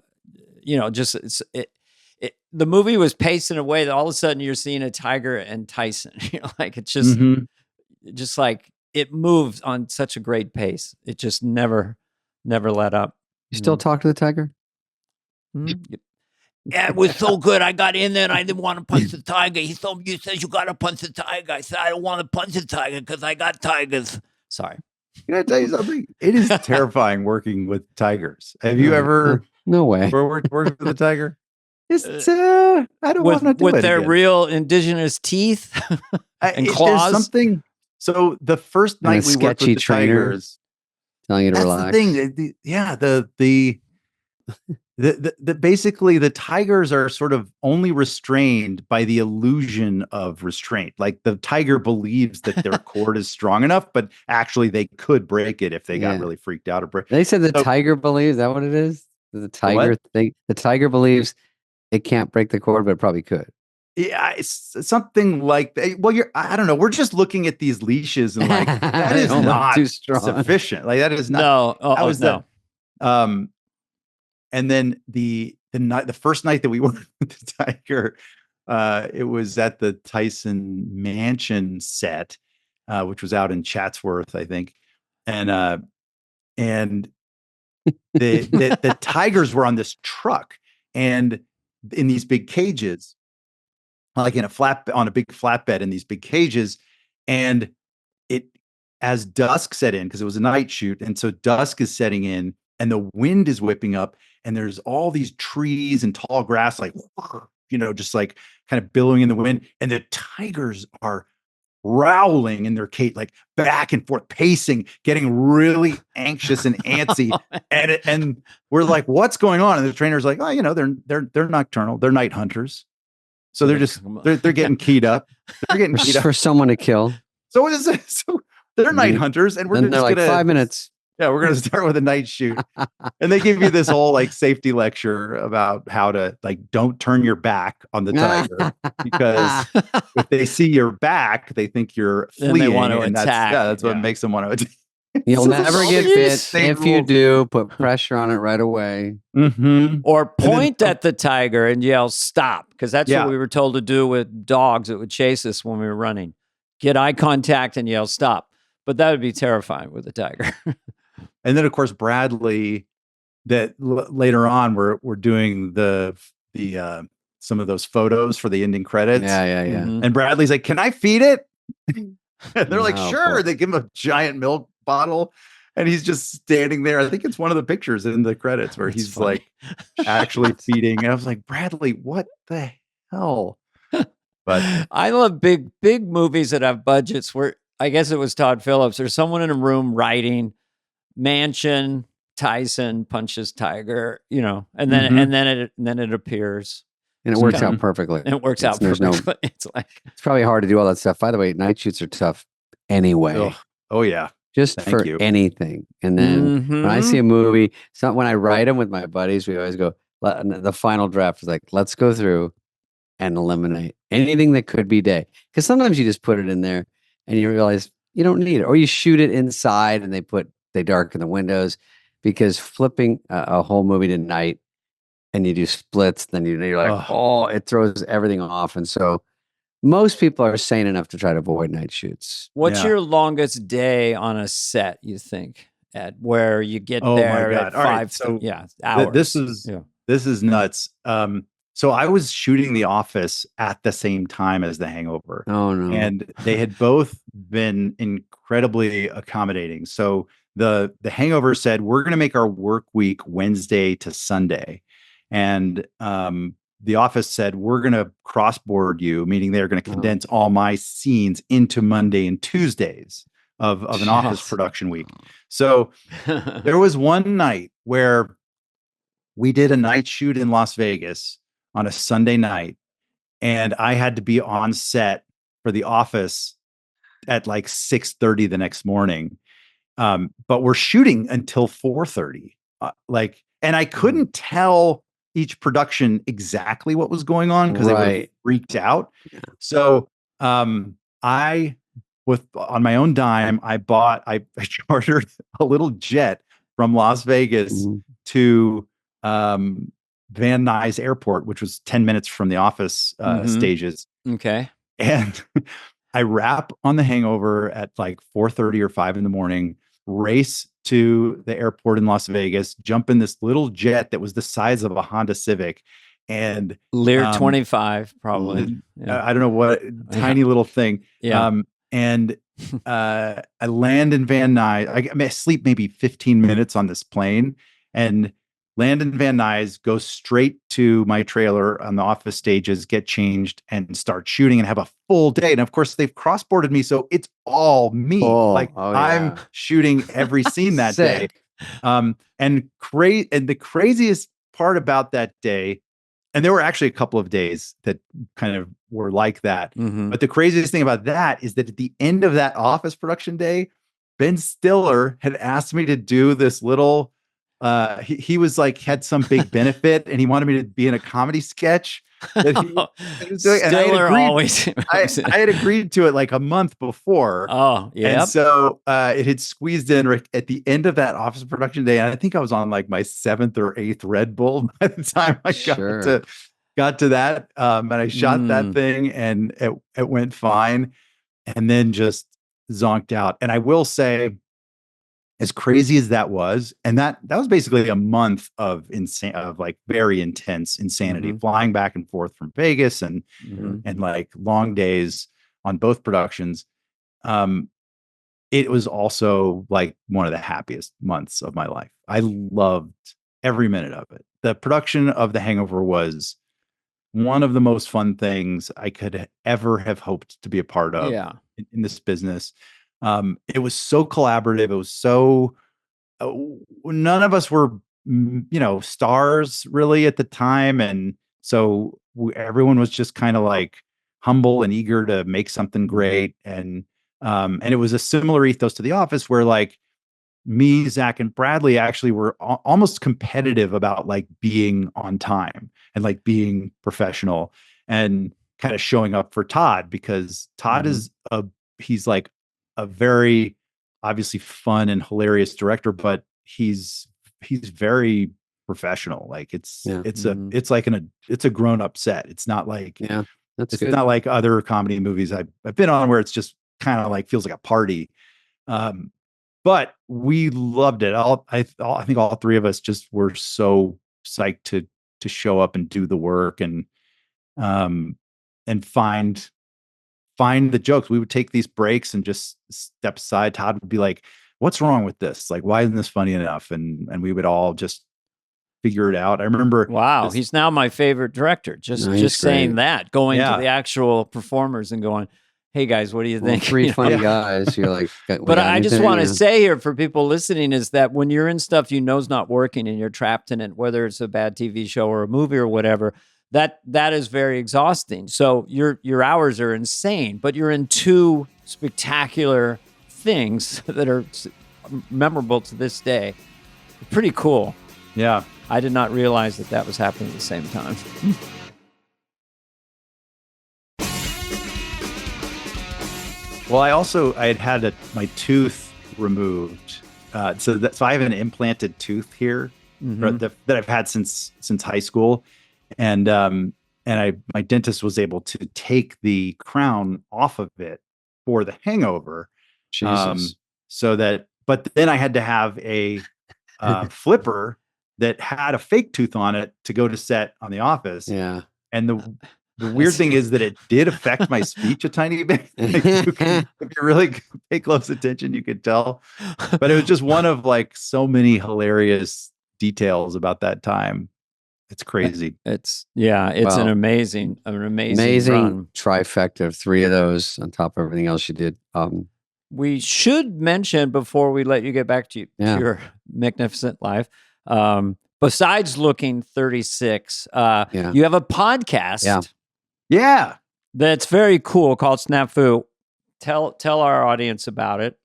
movie was paced in a way that all of a sudden you're seeing a Tiger and Tyson, like it's just, just like it moved on such a great pace. It just never let up. You still talk to the Tiger? Yeah, it was so good. I got in there and I didn't want to punch the tiger. He told me, you said you got to punch the tiger. I said, I don't want to punch the tiger because I got tigers. Sorry. Can I tell you something? It is terrifying working with tigers. Have you ever? No way. Worked with a tiger? I don't want to do it with their again. real indigenous teeth and claws. Something. So the first night we worked with the tigers, telling you to relax. The thing. Basically the tigers are sort of only restrained by the illusion of restraint. Like the tiger believes that their cord is strong enough, but actually they could break it if they got really freaked out or break. They said the tiger believes, is that what it is? The tiger thing. The tiger believes it can't break the cord, but it probably could. Yeah, it's something like that. Well, I don't know. We're just looking at these leashes and like that is not too strong. Sufficient. Like that is not. No. And then the first night that we worked with the tiger, it was at the Tyson Mansion set, which was out in Chatsworth, I think, and the tigers were on this truck and in these big cages, like on a big flatbed in these big cages, and as dusk set in, because it was a night shoot, and so dusk is setting in, and the wind is whipping up. And there's all these trees and tall grass, like, just like kind of billowing in the wind. And the tigers are growling in their cage, like back and forth, pacing, getting really anxious and antsy. And we're like, what's going on? And the trainer's like, oh, they're nocturnal, they're night hunters. So they're getting keyed up. They're getting keyed up for someone to kill. So what is it? So they're night hunters, and we're just like gonna 5 minutes. Yeah, we're gonna start with a night shoot, and they give you this whole like safety lecture about how to like don't turn your back on the tiger because if they see your back, they think you're fleeing, then they want to and attack. that's what makes them want to attack. You'll never get bit. If you do, put pressure on it right away. Mm-hmm. Or point at the tiger and yell, stop. Because that's what we were told to do with dogs that would chase us when we were running. Get eye contact and yell, stop. But that would be terrifying with a tiger. And then, of course, Bradley, that later on, we're doing the some of those photos for the ending credits. Yeah. Mm-hmm. And Bradley's like, can I feed it? And they're like, sure. They give him a giant milk bottle, and he's just standing there. I think it's one of the pictures in the credits where he's like actually feeding. And I was like, Bradley, what the hell? But I love big movies that have budgets where I guess it was Todd Phillips. There's someone in a room writing mansion, Tyson punches tiger, and then it appears. And it works out perfectly. And it works out perfectly. It's probably hard to do all that stuff. By the way, night shoots are tough anyway. Oh yeah. Just for anything. And then when I see a movie, when I write them with my buddies, we always go, the final draft is like, let's go through and eliminate anything that could be day. Because sometimes you just put it in there and you realize you don't need it. Or you shoot it inside and they darken the windows, because flipping a whole movie to night and you do splits, then you're like, it throws everything off. And so most people are sane enough to try to avoid night shoots. What's your longest day on a set, you think, Ed, where you get there at 5? Right. So hours. This is nuts. So I was shooting The Office at the same time as The Hangover. Oh no. And they had both been incredibly accommodating. So the Hangover said, we're going to make our work week Wednesday to Sunday. And The Office said, we're going to cross-board you, meaning they're going to condense all my scenes into Monday and Tuesdays of an Office production week. So there was one night where we did a night shoot in Las Vegas on a Sunday night, and I had to be on set for The Office at like 6:30 the next morning. But we're shooting until 4:30. And I couldn't tell each production exactly what was going on because they were freaked out. So I, on my own dime, I chartered a little jet from Las Vegas to Van Nuys Airport, which was 10 minutes from the Office stages. Okay. And I wrap on The Hangover at like 4:30 or 5 in the morning, race to the airport in Las Vegas, jump in this little jet that was the size of a Honda Civic, and Lear 25, probably. I don't know what tiny little thing. Yeah. And I land in Van Nuys. I sleep maybe 15 minutes on this plane, and land in Van Nuys, go straight to my trailer on the Office stages, get changed, and start shooting and have a full day. And of course, they've cross-boarded me, so it's all me. I'm shooting every scene that day. And the craziest part about that day, and there were actually a couple of days that kind of were like that. But the craziest thing about that is that at the end of that Office production day, Ben Stiller had asked me to do this little. He was like had some big benefit, and he wanted me to be in a comedy sketch that he was doing. And I had agreed to it like a month before. Oh, yeah. And so it had squeezed in at the end of that Office production day. And I think I was on like my 7th or 8th Red Bull by the time I got to that. And I shot that thing, and it went fine, and then just zonked out. And I will say, as crazy as that was, and that was basically a month of very intense insanity, flying back and forth from Vegas and like long days on both productions. It was also like one of the happiest months of my life. I loved every minute of it. The production of The Hangover was one of the most fun things I could ever have hoped to be a part of in this business. It was so collaborative. It was so none of us were, stars really at the time. And so everyone was just kind of like humble and eager to make something great. And it was a similar ethos to The Office where like me, Zach, and Bradley actually were almost competitive about like being on time and like being professional and kind of showing up for Todd, because Todd is he's like a very obviously fun and hilarious director, but he's very professional. Like it's like it's a grown up set. It's not like it's not like other comedy movies I've been on where it's just kind of like feels like a party. But we loved it. I think all three of us just were so psyched to show up and do the work and find the jokes. We would take these breaks and just step aside. Todd would be like, "What's wrong with this? Like, why isn't this funny enough?" And we would all just figure it out. I remember. Wow, he's now my favorite director. Just saying that, going to the actual performers and going, "Hey guys, what do you think?" Three funny guys. You're like, but I just want to say here for people listening is that when you're in stuff you know's not working and you're trapped in it, whether it's a bad TV show or a movie or whatever, that is very exhausting. So your hours are insane, but you're in two spectacular things that are memorable to this day. Pretty cool. Yeah. I did not realize that was happening at the same time. Well, I had my tooth removed. So I have an implanted tooth here that I've had since high school. And my dentist was able to take the crown off of it for the Hangover. Jesus. But then I had to have a flipper that had a fake tooth on it to go to set on The Office. Yeah. And the weird thing is that it did affect my speech a tiny bit. Like if you really pay close attention, you could tell. But it was just one of like so many hilarious details about that time. It's crazy. It's an amazing run. Trifecta of three of those on top of everything else you did. We should mention before we let you get back to your magnificent life. Besides looking 36, you have a podcast. Yeah. That's very cool called Snafu. Tell our audience about it.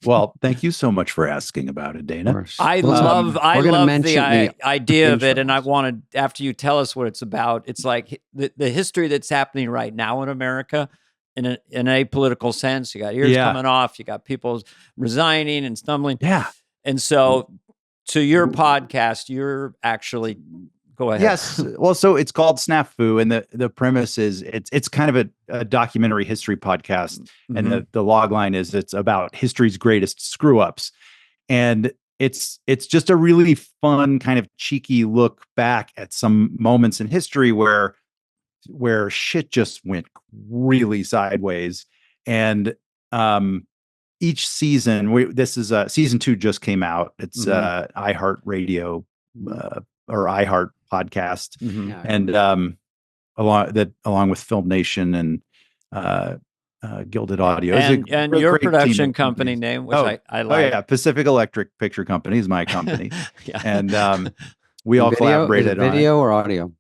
Well, thank you so much for asking about it, Dana. I love the idea of it, and I wanted, after you tell us what it's about, it's like the history that's happening right now in America in an apolitical sense. You got ears coming off, you got people resigning and stumbling. Yeah. And so to your podcast, you're actually... Go ahead. Yes. Well, so it's called Snafu, and the premise is it's kind of a documentary history podcast, and the log line is it's about history's greatest screw ups, and it's just a really fun kind of cheeky look back at some moments in history where shit just went really sideways, and each season this is season 2 just came out. It's iHeartRadio or iHeart podcast, and along with Film Nation and Gilded Audio, and your production company name, which I like. Oh yeah, Pacific Electric Picture Company is my company, and we all collaborated on video or audio.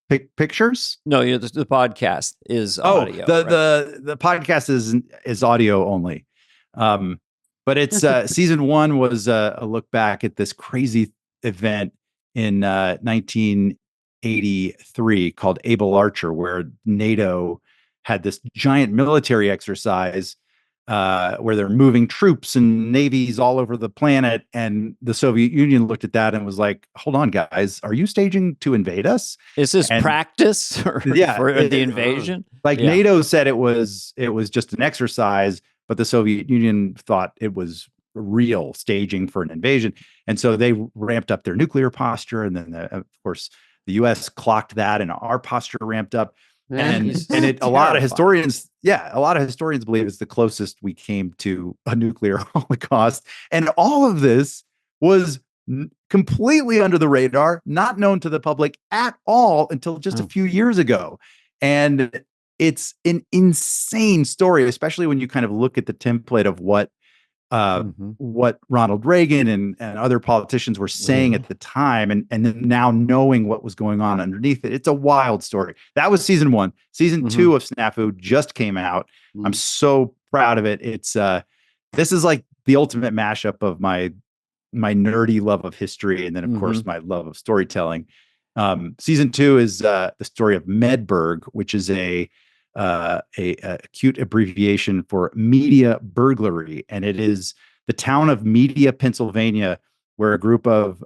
Pictures? No, the podcast is audio. The podcast is audio only, but it's season 1 was a look back at this crazy event in 1983 called Able Archer, where NATO had this giant military exercise where they're moving troops and navies all over the planet. And the Soviet Union looked at that and was like, hold on, guys, are you staging to invade us? Is this practice for the invasion? NATO said it was just an exercise, but the Soviet Union thought it was real staging for an invasion. And so they ramped up their nuclear posture. And then of course the US clocked that and our posture ramped up. And a lot of historians believe it's the closest we came to a nuclear holocaust. And all of this was completely under the radar, not known to the public at all until just a few years ago. And it's an insane story, especially when you kind of look at the template of what Ronald Reagan and other politicians were saying at the time, and then now knowing what was going on underneath it. It's a wild story. That was season 1. Season 2 of Snafu just came out. I'm so proud of it. It's this is like the ultimate mashup of my nerdy love of history, and then of course my love of storytelling. Season 2 is the story of Medburg, which is a cute abbreviation for media burglary, and it is the town of Media, Pennsylvania, where a group of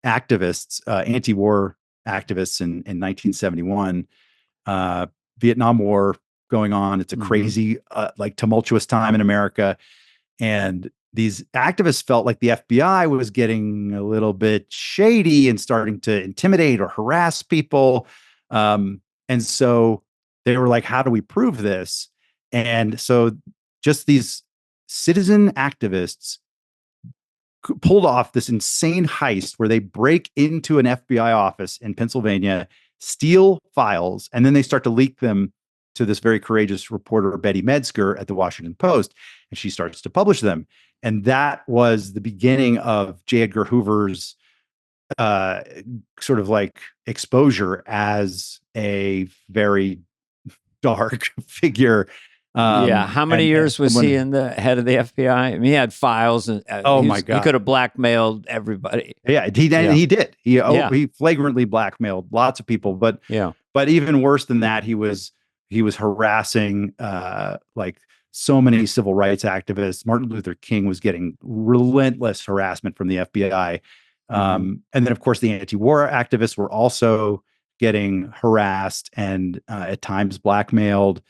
activists, anti-war activists in 1971, Vietnam War going on. It's a crazy, like tumultuous time in America, and these activists felt like the FBI was getting a little bit shady and starting to intimidate or harass people. And so they were like, how do we prove this? And so just these citizen activists pulled off this insane heist where they break into an FBI office in Pennsylvania, steal files, and then they start to leak them to this very courageous reporter, Betty Metzger, at the Washington Post, and she starts to publish them. And that was the beginning of J. Edgar Hoover's sort of like exposure as a very dark figure. How many years was he in the head of the FBI? I mean, he had files, and my God, he could have blackmailed everybody. Yeah, he did. He flagrantly blackmailed lots of people. But even worse than that, he was harassing like so many civil rights activists. Martin Luther King was getting relentless harassment from the FBI. And then, of course, the anti-war activists were also getting harassed and at times blackmailed.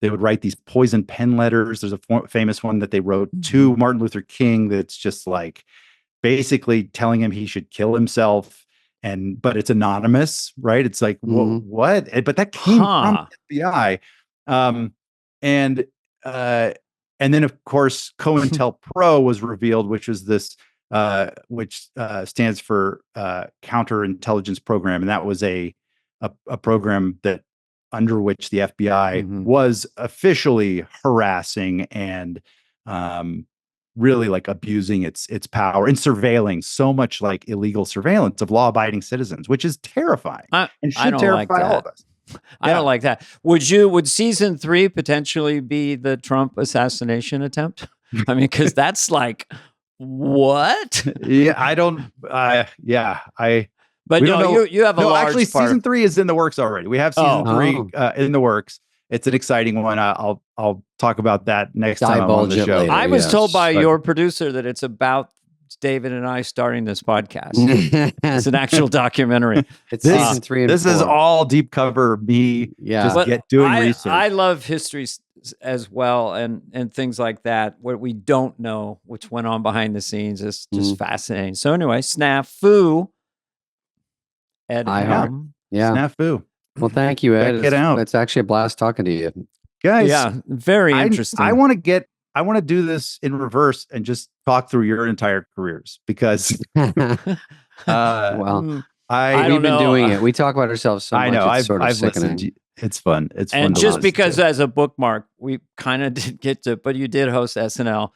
They would write these poison pen letters. There's a famous one that they wrote to Martin Luther King that's just like basically telling him he should kill himself. But it's anonymous, right? It's like, what? But that came from the FBI. And then, of course, COINTELPRO was revealed, which is this which stands for Counterintelligence Program, and that was a program that under which the FBI was officially harassing and really like abusing its power and surveilling so much like illegal surveillance of law-abiding citizens, which is terrifying and should terrify all of us. I don't like that. Would season 3 potentially be the Trump assassination attempt? I mean, because that's like, what? I don't. But no, you have a large actually, part. Season 3 is in the works already. We have season 3 in the works. It's an exciting one. I'll talk about that next time I'm on the show. Later, I was told by your producer that it's about David and I starting this podcast. It's an actual documentary. It's season 3 and 4. This is all deep cover me. Doing research. I love history as well, and things like that. What we don't know, which went on behind the scenes, is just fascinating. So anyway, Snafu. Ed Helms. Snafu. Well, thank you, Ed. It's actually a blast talking to you, guys. Yeah, very interesting. I want to do this in reverse and just talk through your entire careers, because we've been doing it. We talk about ourselves so much. I know. It's sort of I've listened. It's fun. It's fun. And to just because to. As a bookmark, we kind of did get to, but you did host SNL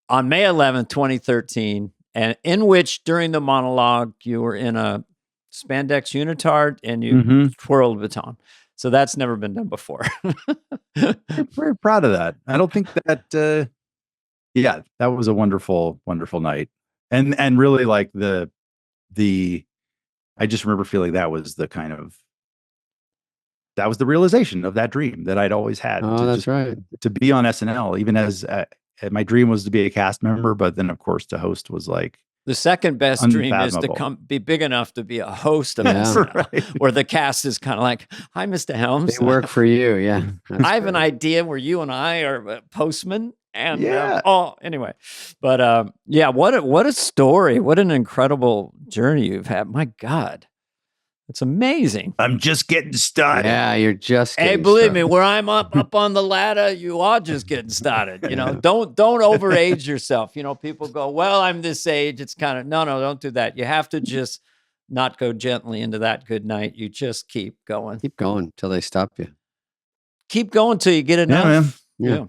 on May 11th, 2013, and in which during the monologue you were in a spandex unitard and you twirled a baton. So that's never been done before. I'm very proud of that. I don't think that. That was a wonderful, wonderful night, and really like the. I just remember feeling that was the realization of that dream that I'd always had. That's right. To be on SNL, even as my dream was to be a cast member, but then of course to host was like. The second best dream is to be big enough to be a host of SNL, right. Where the cast is kind of like, "Hi, Mr. Helms. They work for you." Yeah. I have an idea where you and I are postmen. And anyway, but what a story! What an incredible journey you've had. My God, It's amazing. I'm just getting started. Yeah, you're just Hey, believe me, where I'm up on the ladder, you are just getting started. You know, don't overage yourself. You know, people go, well, I'm this age. It's kind of, no, don't do that. You have to just not go gently into that good night. You just keep going. Keep going till they stop you. Keep going till you get enough. Yeah, man. Yeah.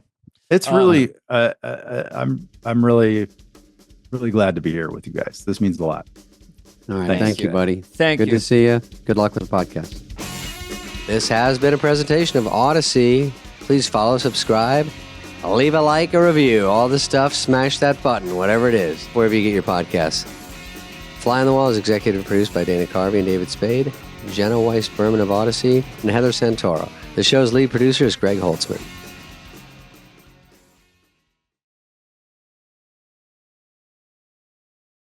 It's really, I'm really, really glad to be here with you guys. This means a lot. All right. Thank you, buddy. Thank you. Good to see you. Good luck with the podcast. This has been a presentation of Audacy. Please follow, subscribe, leave a like, a review, all the stuff. Smash that button, whatever it is, wherever you get your podcasts. Fly on the Wall is executive produced by Dana Carvey and David Spade, Jenna Weiss-Berman of Audacy, and Heather Santoro. The show's lead producer is Greg Holtzman.